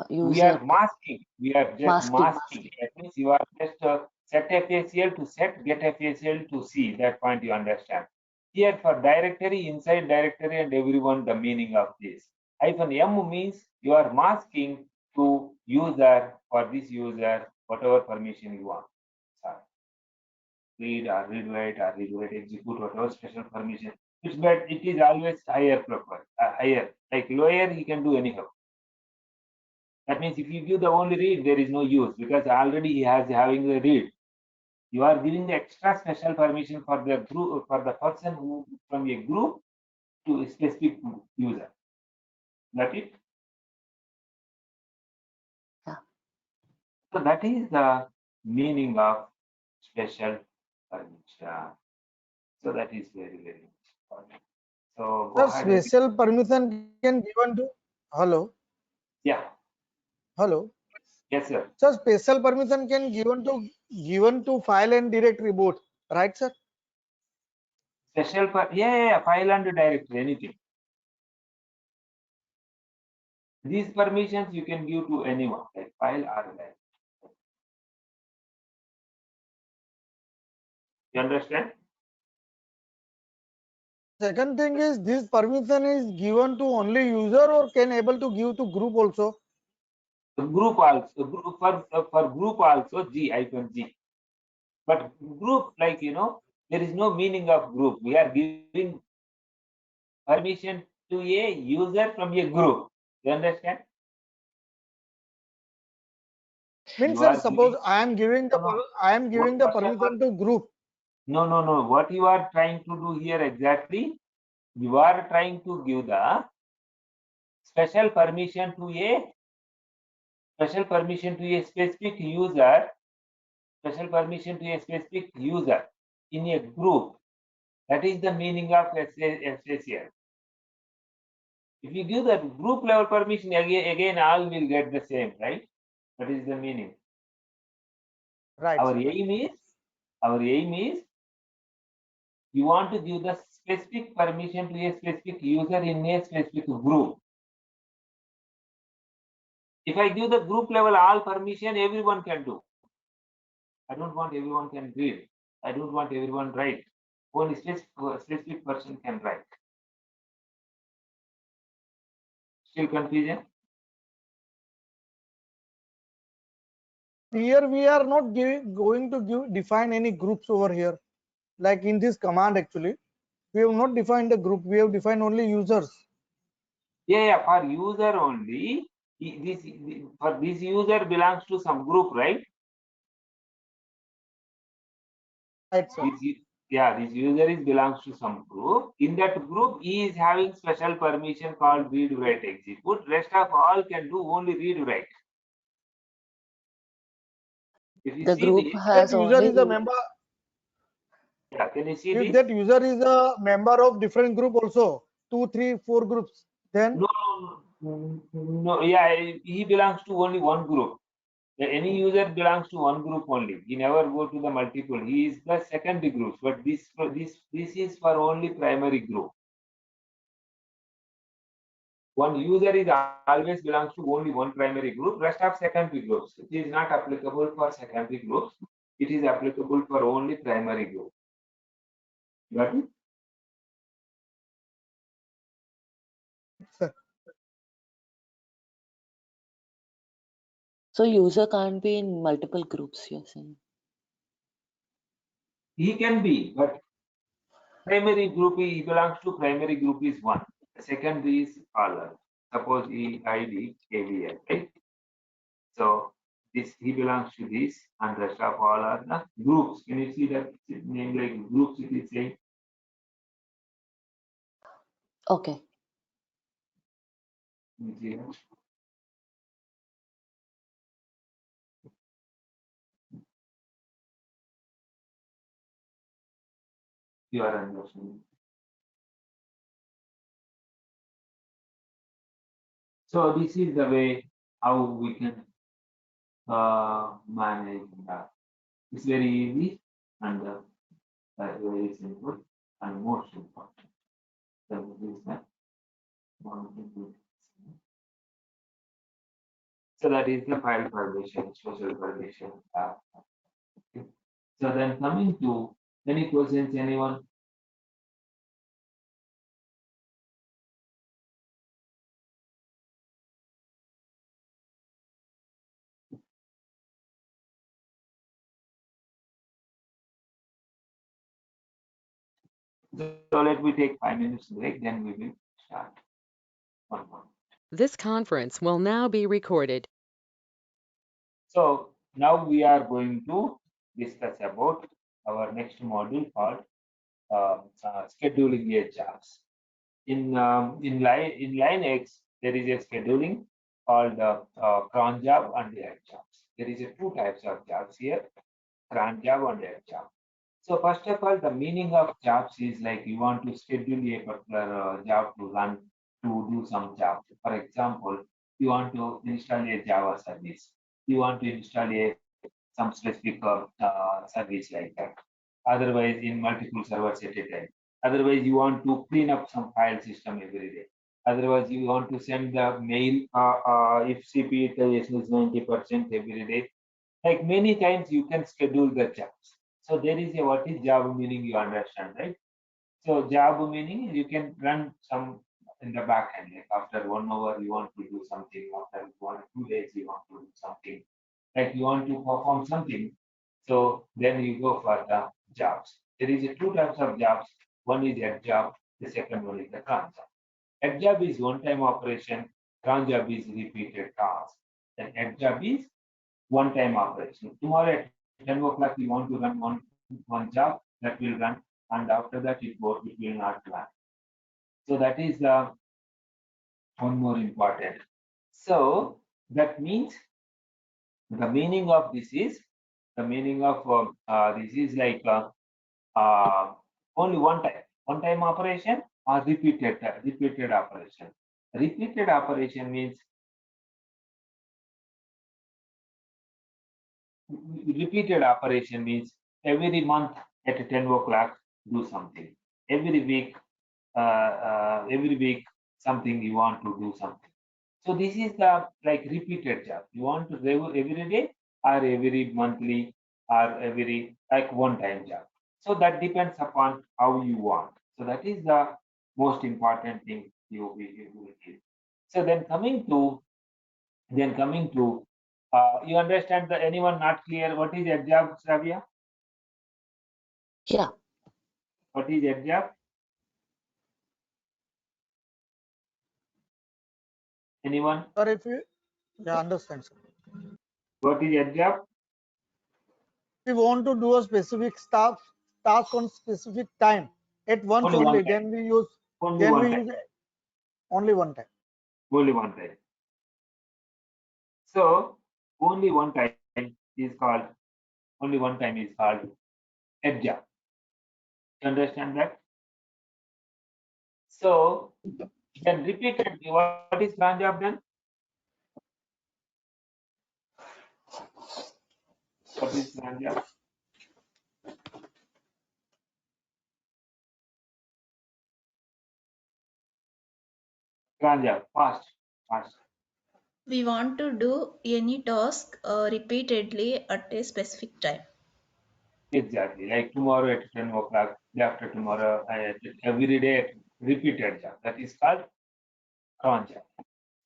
user. We are masking. We are just Masking. masking. That means you are just set FACL to set, get FACL to see. That point you understand. Here for directory, inside directory, and everyone the meaning of this. -M means you are masking to user for this user whatever permission you want. Sorry. Read or read write or read write execute whatever special permission. It's but it is always higher preferred. Higher, like lower he can do anyhow. That means if you give the only read, there is no use because already he has having the read. You are giving the extra special permission for the group, for the person who from a group to a specific user. That it? Yeah. So that is the meaning of special permission. So that is very, very important. So go Sir, ahead. special permission can given to hello. Yeah. Hello. Yes, sir. Sir, special permission can given to file and directory both, right, sir? Special file and directory, anything. These permissions you can give to anyone, like file or directory. You understand? Second thing is this permission is given to only user or can able to give to group also. The group also, for group also G. But group, like, there is no meaning of group. We are giving permission to a user from a group. You understand? Means You sir, are suppose giving- I am giving the No, no. I am giving the What- permission to group. No. What you are trying to do here exactly, you are trying to give the special permission to a specific user, in a group. That is the meaning of SSL. If you give the group level permission, again all will get the same, right? That is the meaning. Right. Our aim is you want to give the specific permission to a specific user in a specific group. If I give the group level all permission, everyone can do. I don't want everyone can read. I don't want everyone write. Only specific person can write. Still confusion? Here we are not going to define any groups over here. Like in this command actually, we have not defined the group. We have defined only users. Yeah, for user only. For this user belongs to some group, right? Right, sir. This user belongs to some group. In that group, he is having special permission called read, write, execute. Rest of all can do only read, write. If you The see group this, That has user is a only, member. yeah, can you see If this? that user is a member of different group also, 2, 3, 4 groups, then No, yeah, he belongs to only one group. Any user belongs to one group only. He never go to the multiple. He is the secondary group, but this is for only primary group. One user is always belongs to only one primary group. Rest of secondary groups. It is not applicable for secondary groups. It is applicable for only primary group. Got it? so user can't be in multiple groups, you're saying. He can be, but primary group, he belongs to primary group is one. The secondary is all. Suppose ID AVL, right? So this he belongs to this, and rest of all are the groups. Can you see that name like groups? It is saying Okay. you see that? You are understanding. So this is the way how we can manage that. It's very easy and very simple and most important. So this is the one thing. So that is the file permission, social permission. Okay. So then coming to any questions, anyone? So let me take 5 minutes break, then we will start. One more. This conference will now be recorded. So now we are going to discuss about our next module called scheduling a jobs. In Linux, there is a scheduling called cron job and add jobs. There is a two types of jobs here, cron job and add job. So first of all, the meaning of jobs is like you want to schedule a particular job to run to do some job. For example, you want to install a Java service. You want to install some specific service like that. Otherwise, in multiple servers at a time. Otherwise, you want to clean up some file system every day. Otherwise, you want to send the mail if CPU utilization is 90% every day. Like many times you can schedule the jobs. So there is a what is job meaning, you understand, right? So job meaning you can run some in the back end. Like after 1 hour you want to do something, after 1 or 2 days you want to do something. Like you want to perform something. So then you go for the jobs. There is a two types of jobs. One is a job, the second one is the cron job. Head job is one-time operation, cron job is repeated task. Then head job is one-time operation. Tomorrow at 10 o'clock, you want to run one job that will run, and after that it will not run. So that is one more important. So that means the meaning of this is this is like only one-time operation or repeated operation. Repeated operation means every month at 10 o'clock do something. Every week something you want to do something. So this is the like repeated job. You want to do every day or every monthly or every like one-time job. So that depends upon how you want. So that is the most important thing you will give. So then coming to you understand that anyone not clear what is head job, Sravya? Yeah. What is head job? Anyone? Sir, if you understand, sir. What is head job? If we want to do a specific task on specific time at once Only one only, time. then we use Only one time. only one time. Only one time. So only one time is called head job. You understand that? So then repeatedly, what is cron job then? What is cron job? Cron job, fast. We want to do any task repeatedly at a specific time. Exactly. Like tomorrow at 10 o'clock, day after tomorrow, every day repeated job. That is called cron job.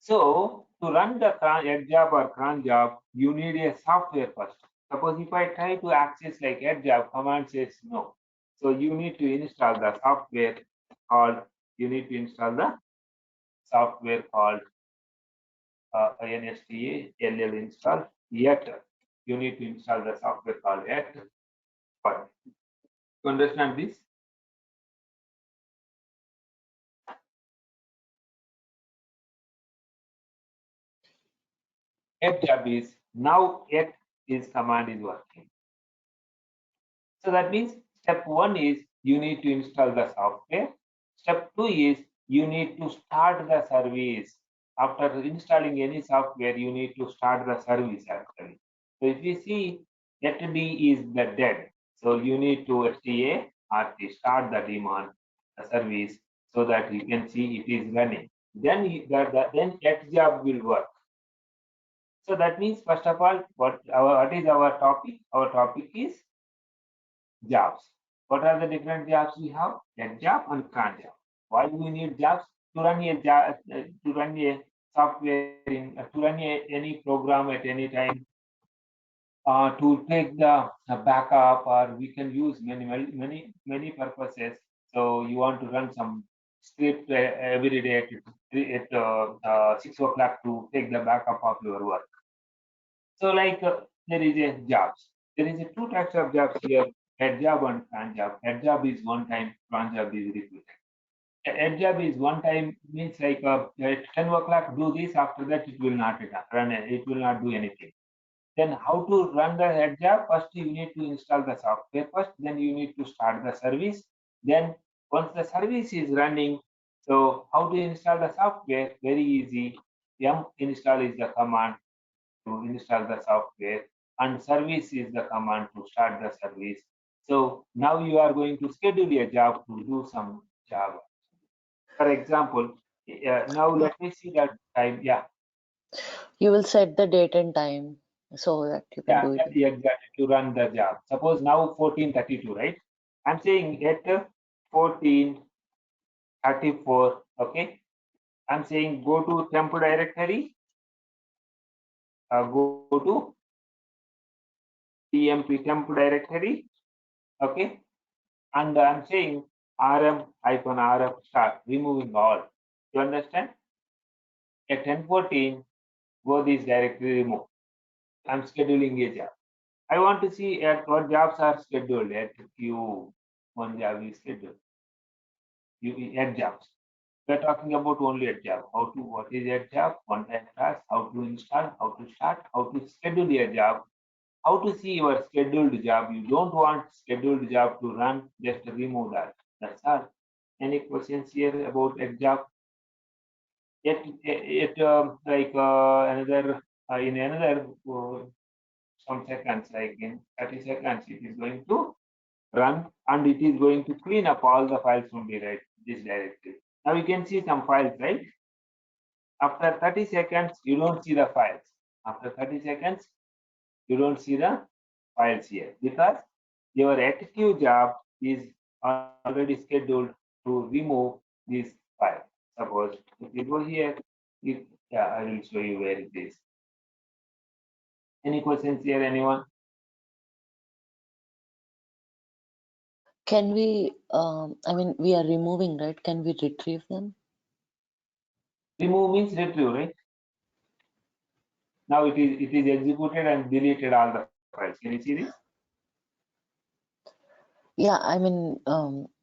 So to run the head job or cron job, you need a software first. Suppose if I try to access like head job, command says no. So you need to install the software called INSTALL install yet. You need to install the software called yet. But to understand this, yet job is now yet is command is working. So that means step 1 is you need to install the software. Step 2 is you need to start the service. After installing any software, you need to start the service actually. So if you see D is the dead. So you need to STA or start the daemon, the service, so that you can see it is running. Then then that job will work. So that means first of all, what is our topic? Our topic is jobs. What are the different jobs we have? Head job and cron job. Why do we need jobs? To run a job, to run a software to run any program at any time, to take the backup, or we can use many purposes. So you want to run some script every day at 6 o'clock to take the backup of your work. So like there is a jobs. There is a two types of jobs here: head job and cron job. Head job is one time, cron job is repeated. Head job is one time means like at 10 o'clock do this. After that it will not run. It will not do anything. Then how to run the head job? First you need to install the software first. Then you need to start the service. Then once the service is running, so how to install the software? Very easy. Yum install is the command to install the software, and service is the command to start the service. So now you are going to schedule a job to do some job. For example, now let me see that time. Yeah, You will set the date and time so that you can do it. exactly, to run the job. Suppose now 14:32, right? I'm saying at 14:34, okay? I'm saying go to temp directory, go to temp directory, okay? And I'm saying rm-rf start, removing all. You understand? At 10:14, go this directory remove. I'm scheduling a job. I want to see at what jobs are scheduled at Q. One job is scheduled. At jobs. We're talking about only at job. What is at job? One time task, how to install, how to start, how to schedule a job, how to see your scheduled job. You don't want scheduled job to run, just remove that. That's all. Any questions here about at job? Like another in another some seconds, like in 30 seconds, it is going to run and it is going to clean up all the files from this directory. Now you can see some files, right? After 30 seconds, you don't see the files. After 30 seconds, you don't see the files here because your active job is already scheduled to remove this file. Suppose if you go here, I will show you where it is. Any questions here, anyone? Can we, I mean, we are removing, right? Can we retrieve them? Remove means retrieve, right? Now it is executed and deleted all the files. Can you see this? Yeah, I mean,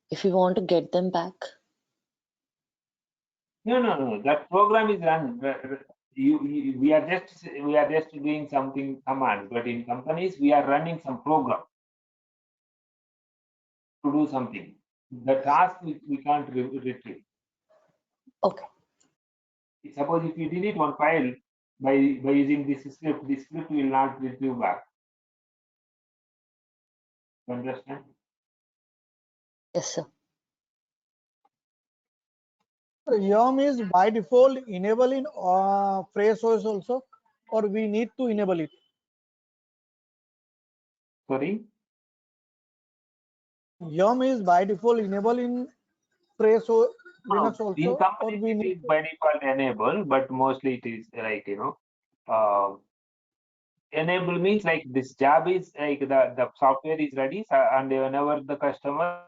if you want to get them back. No. That program is run. We are just doing something commands, but in companies we are running some program to do something. The task we can't retrieve. Okay. Suppose if you delete one file by using this script will not retrieve back. You understand? Yes, sir. Yum is by default enable in FreshOS also, or we need to enable it. Sorry. Yum is by default enable in FreshOS Linux In also, or companies we it need is by default enable, but mostly it is like enable means like this job is like the software is ready, and whenever the customer,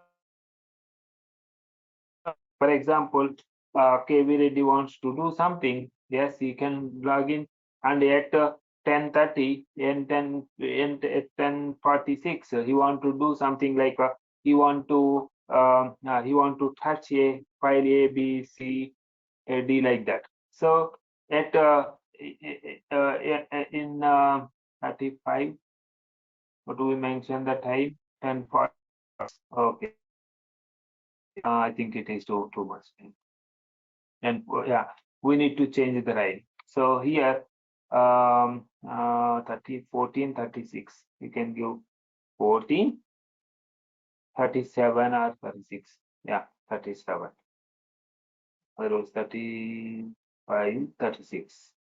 for example, KV Reddy wants to do something, yes, he can log in, and at 10:30 and at 10:46 he want to do something like he want to touch a file A, B, C, D like that. So at in 35, what do we mention the time? 10:40. Okay. I think it is too much. And yeah, we need to change the right. So here 30, 14, 36. You can give 14, 37 or 36. Yeah, 37. Otherwise 35, 36,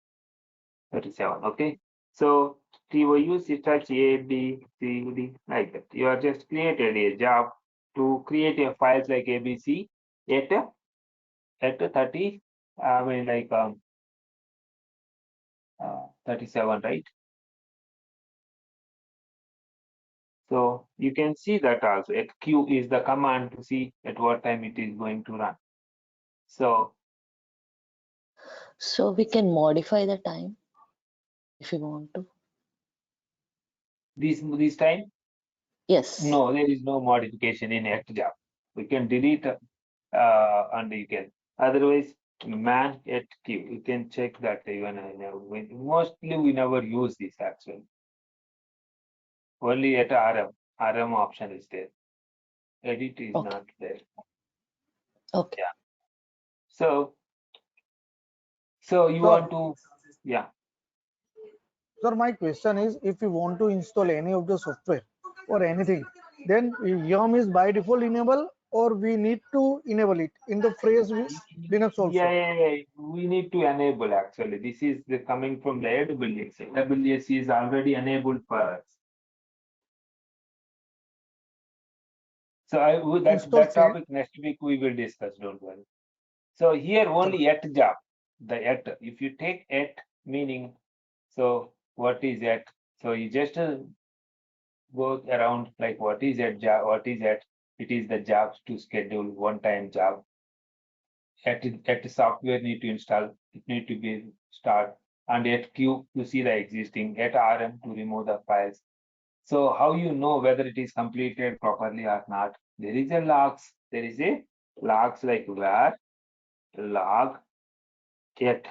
37. Okay. So TOUs is touch A, B, C, D like that. You are just created a job to create a files like ABC at 30. I mean like 37, right? So you can see that also. At Q is the command to see at what time it is going to run. So we can modify the time if you want to. this time? Yes. No, there is no modification in ActJob. We can delete and you can. Otherwise, man at Q. You can check that even mostly we never use this actually. Only at RM. RM option is there. Edit is Okay. not there. Okay. Yeah. So you want to, yeah. Sir, my question is, if you want to install any of the software or anything, then yum is by default enable, or we need to enable it in the phrase with Linux also. Yeah. We need to enable actually. This is the coming from the AWS. AWS is already enabled for us. So Install that same. topic next week we will discuss, don't worry. So here only at job, the at, if you take at meaning, so what is at? So you just go around like what is at job, what is at? It is the jobs to schedule one-time job. At the software need to install, it need to be start, and at Q to see the existing, at RM to remove the files. So how you know whether it is completed properly or not? There is a logs. There is a logs like where log get.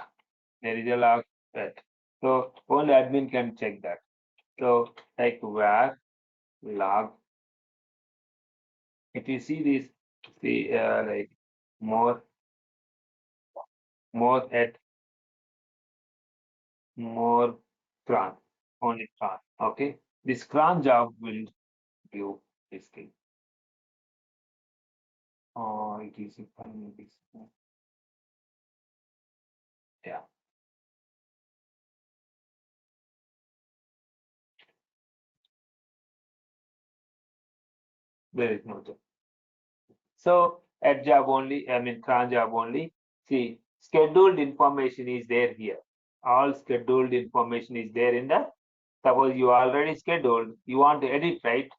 There is a log get. So only admin can check that. So like where log. If you see this, see like more at more cron, only cron. Okay, this cron job will do this thing. Oh, it is yeah. There is no job. So at job only, I mean cron job only. See, scheduled information is there here. All scheduled information is there in the. Suppose you already scheduled, you want to edit, right?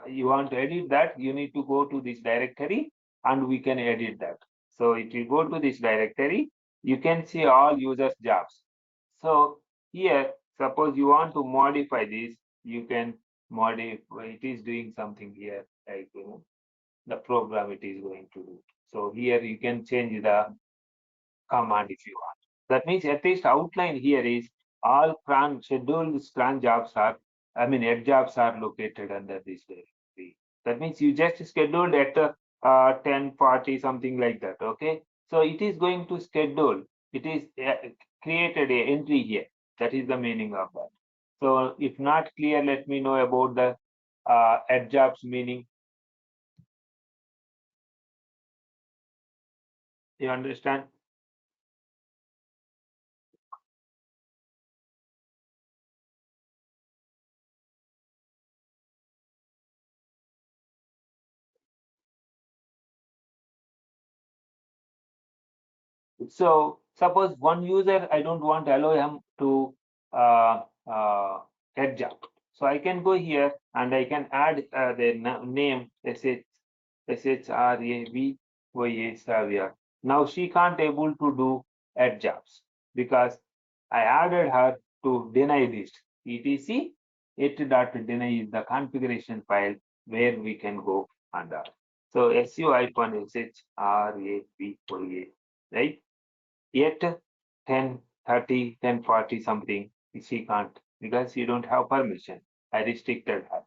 You want to edit that, you need to go to this directory and we can edit that. So if you go to this directory, you can see all users jobs. So here, suppose you want to modify this, you can modify, it is doing something here, like the program it is going to do. So here you can change the command if you want. That means at least outline here is all cron scheduled cron jobs are, I mean, head jobs are located under this directory. That means you just scheduled at 10:40 something like that. Okay, so it is going to schedule. It is created a entry here. That is the meaning of that. So if not clear, let me know about the head jobs meaning. You understand? So suppose one user, I don't want to allow him to head job. So I can go here and I can add the name SHRAVYA Savia. Now she can't able to do head jobs because I added her to deny list. etc it.deny is the configuration file where we can go under. So SU-SHRAVYA, right? Yet 10, 30, 10, 40 something, she can't because you don't have permission. I restricted her.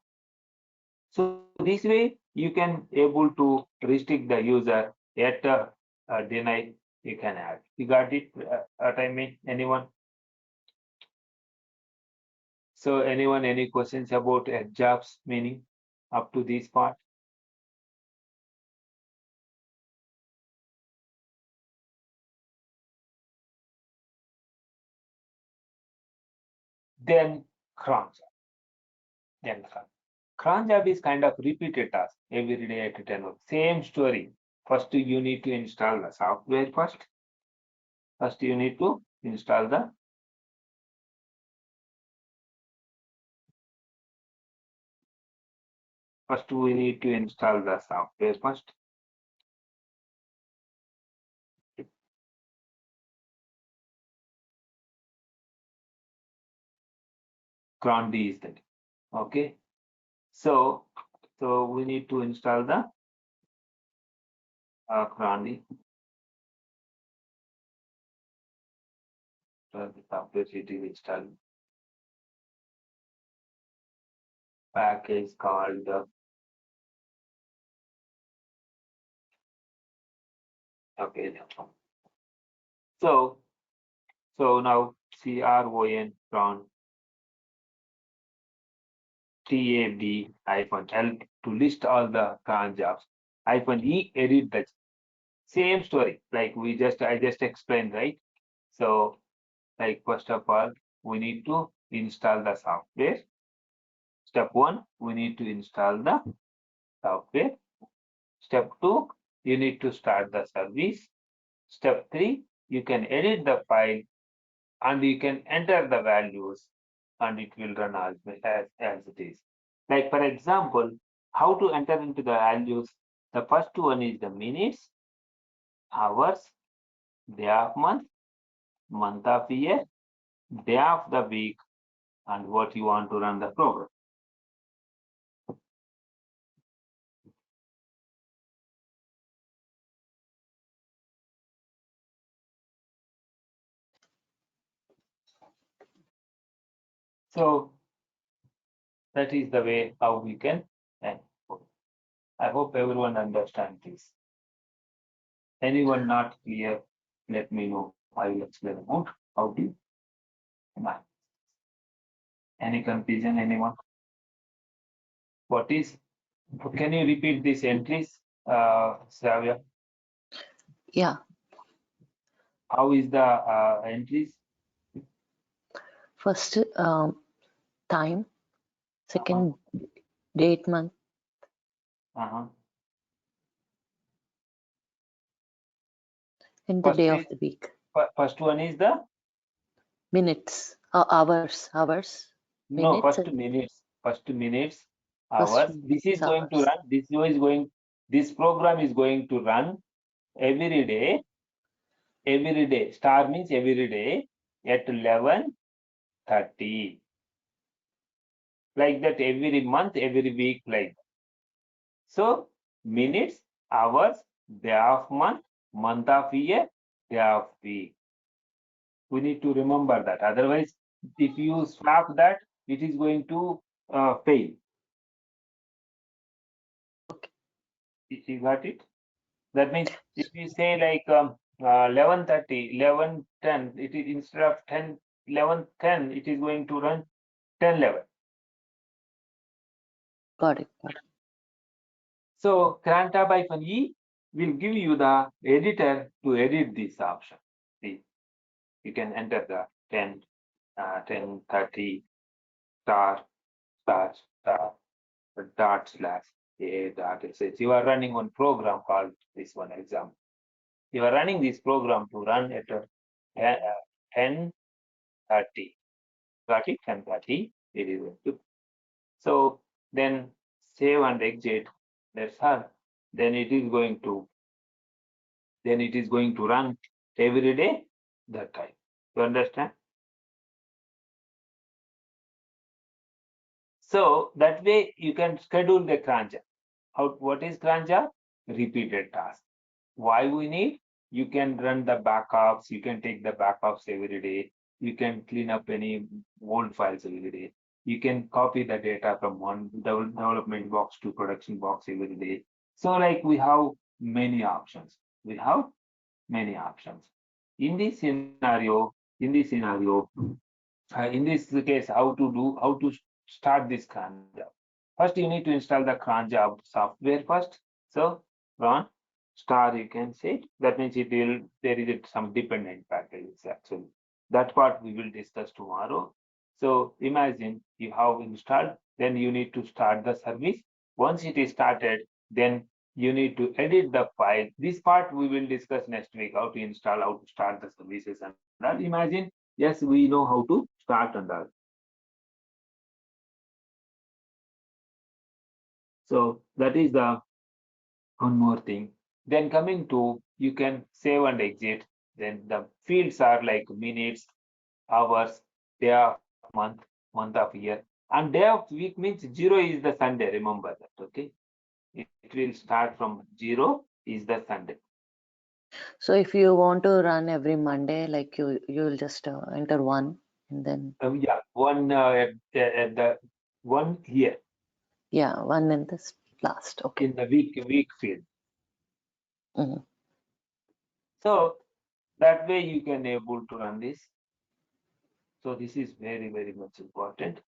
So this way you can able to restrict the user, yet deny you can add. You got it? What I mean, anyone? So anyone, any questions about jobs meaning up to this part? Then cron job. Then cron job is kind of repeated task every day at 10 hours. Same story. First, you need to install the software first. First, you need to install the first we need to install the software first. Cron D is that. Okay. So we need to install the cron D. So the software it is installed. Package called okay. So now CRON cron tab-l to list all the cron jobs. -e edit the same story like I just explained, right? So like first of all, we need to install the software. Step 1, we need to install the software. Step 2, you need to start the service. Step 3, you can edit the file and you can enter the values and it will run as it is. Like for example, how to enter into the values? The first one is the minutes, hours, day of month, month of year, day of the week, and what you want to run the program. So that is the way how we can end. I hope everyone understands this. Anyone not clear, let me know. I will explain about how to. Any confusion, anyone? What is? Can you repeat these entries, Sravya? Yeah. How is the entries? First, time. Second, date, month. And the First day of is- the week. First one is the Minutes. Hours. no. Minutes First and- minutes. First minutes. First Hours. This is minutes, going to hours. run. This program is going to run every day. Every day. Star means every day at 11:30. Like that every month, every week, like that. So minutes, hours, day of month, month of year, day of week. We need to remember that. Otherwise, if you swap that, it is going to fail. Okay. You got it? That means if you say like 11:30, 11:10, it is instead of 11:10, it is going to run 10:11. Got it. So cron tab-e will give you the editor to edit this option. See, you can enter the 10, 10:30 star dot slash a dot sh. You are running one program called this one example. You are running this program to run at 10:30. Got it? 10:30. It is going to. So then save and exit. That's all. Then it is going to run every day that time. You understand? So that way you can schedule the cron job. What is cron job? Repeated task. Why we need? You can run the backups, you can take the backups every day, you can clean up any old files every day, you can copy the data from one development box to production box every day. So like we have many options. In this scenario, in this case, how to start this cron job? First, you need to install the cron job software first. So run star, you can say. That means there is some dependent packages actually. That part we will discuss tomorrow. So imagine you have installed, then you need to start the service. Once it is started, then you need to edit the file. This part we will discuss next week, how to install, how to start the services and that. Imagine, yes, we know how to start and all. So that is the one more thing. Then coming to, you can save and exit. Then the fields are like minutes, hours, day of month, month of year, and day of week means 0 is the Sunday. Remember that, okay? It will start from 0 is the Sunday. So if you want to run every Monday, like you'll just enter 1 and then. Yeah, one at the 1 here. Yeah, 1 in this last. Okay. In the week field. Mhm. So that way you can able to run this. So this is very, very much important.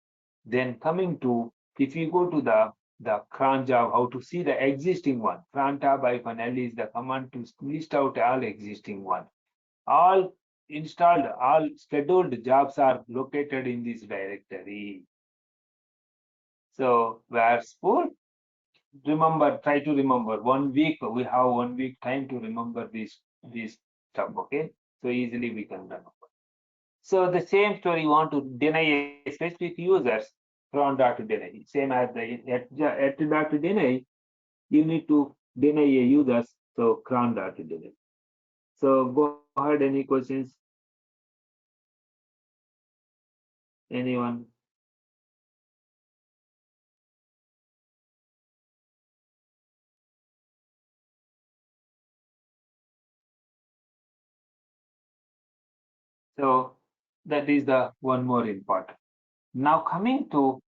Then coming to If you go to the cron job, how to see the existing one, cron tab -L is the command to list out all existing one. All installed, all scheduled jobs are located in this directory. So where spool, remember, try to remember 1 week, we have 1 week time to remember this stuff, okay? So easily we can remember. So the same story, you want to deny a specific users, cron dot deny. Same as the at dot deny, you need to deny a users, so cron dot deny. So go ahead, any questions? Anyone? So that is the one more important. Now coming to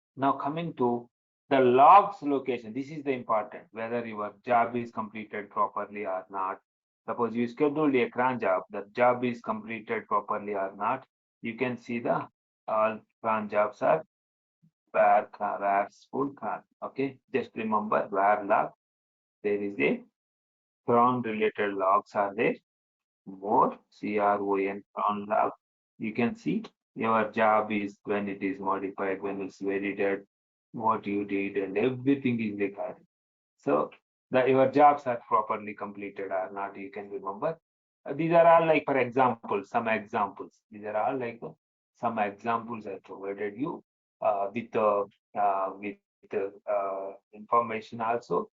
the logs location. This is the important, whether your job is completed properly or not. Suppose you scheduled a cron job, the job is completed properly or not. You can see the all cron jobs are where spool cron. Okay, just remember where log. There is a cron related logs are there. More CRON cron log. You can see your job is when it is modified, when it's validated, what you did, and everything is recorded. So your jobs are properly completed or not, you can remember. These are all like, for example, some examples. These are all like some examples I provided you with information also.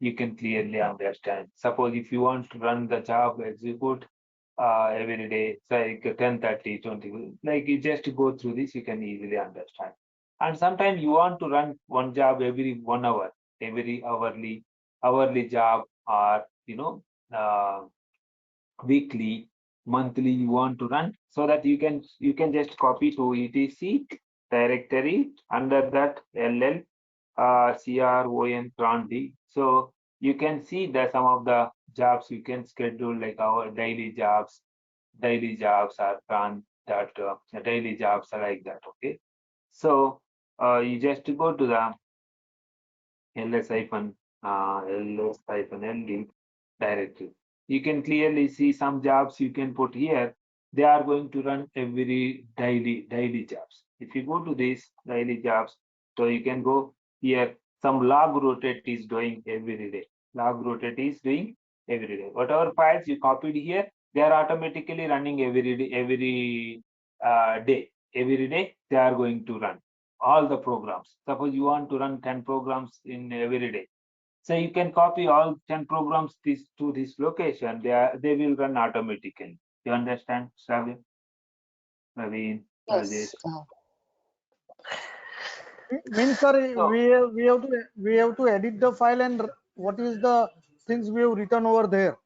You can clearly understand. Suppose if you want to run the job, execute every day, say like 10:30, 20, like you just go through this, you can easily understand. And sometimes you want to run one job every 1 hour, every hourly job, or weekly, monthly you want to run, so that you can just copy to etc directory under that ll cron cron d. So you can see that some of the jobs you can schedule, like our daily jobs are cron that daily jobs are like that. Okay, so you just go to the ls-ld directory. You can clearly see some jobs you can put here. They are going to run every daily jobs. If you go to these daily jobs, so you can go here. Some log rotate is doing every day. Log rotate is doing every day. Whatever files you copied here, they are automatically running every day. Every day they are going to run all the programs. Suppose you want to run 10 programs in every day. So you can copy all 10 programs to this location. They will run automatically. You understand, Shravya? Naveen, Rajesh. Yes. Means, sir, So, we have to edit the file, and what is the things we have written over there.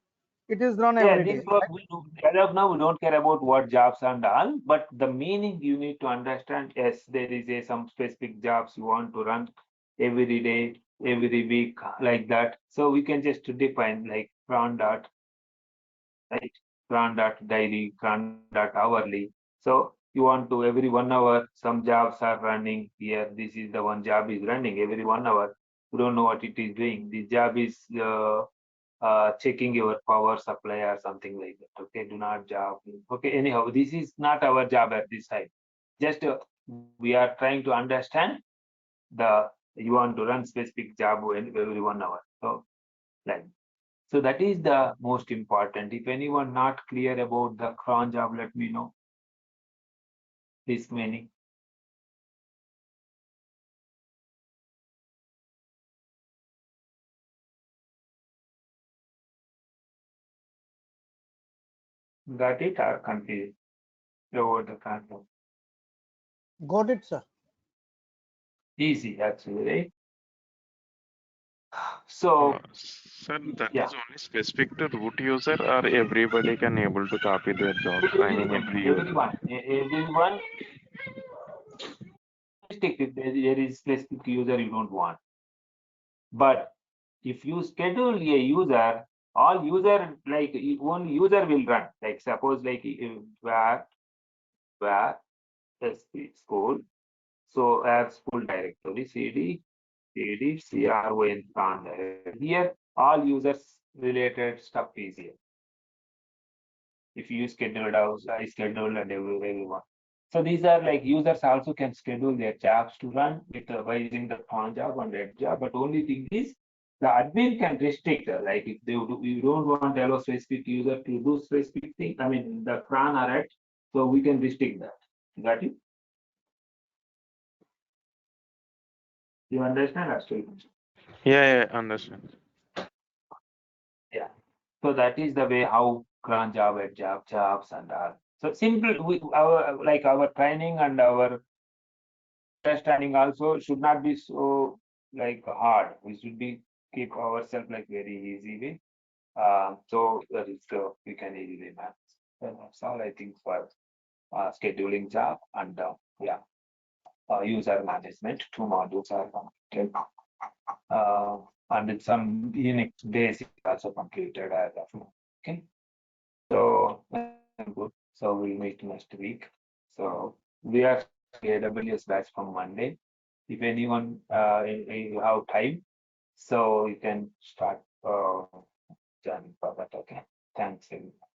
It is run yeah, every this day. work we do. As of now, we don't care about what jobs and all, but the meaning you need to understand. Yes, there is some specific jobs you want to run every day, every week, like that. So we can just define like cron dot, right? Cron dot daily, cron dot hourly. So you want to every 1 hour, some jobs are running here. This is the one job is running every 1 hour. You don't know what it is doing. This job is checking your power supply or something like that. Okay, do not job. Okay, anyhow, this is not our job at this time. Just we are trying to understand the you want to run specific job every 1 hour. So like. So that is the most important. If anyone not clear about the cron job, let me know. This many. Got it or confused about the cron job? Got it, sir. Easy actually, right? So Sir, that yeah, is only specific to root user, or everybody can able to copy their jobs? I mean, every user. everyone. If there is specific user you don't want, but if you schedule a user, all user like one user will run. Like suppose like where SP school. So as full directory cd CD, CRON cron directory. Here, all users related stuff is here. If you scheduled house, I scheduled and everyone. So these are like users also can schedule their jobs to run with by using the cron job and red job. But only thing is the admin can restrict, like if they do, we don't want to allow specific user to do specific thing. I mean the cron or red, so we can restrict that. Got it? You understand actually? Yeah, understand. Yeah. So that is the way how cron job, red job, jobs and all. So simple, our like our training and our understanding also should not be so like hard. We should be keep ourselves like very easy way. So that is we can easily manage. So that's all I think for scheduling job and yeah, user management. 2 modules are completed. And some Unix basic also completed as of now. Okay. So good. So we'll meet next week. So we are AWS batch from Monday. If anyone you have time, so you can start joining for that. Okay. Thanks. Everyone.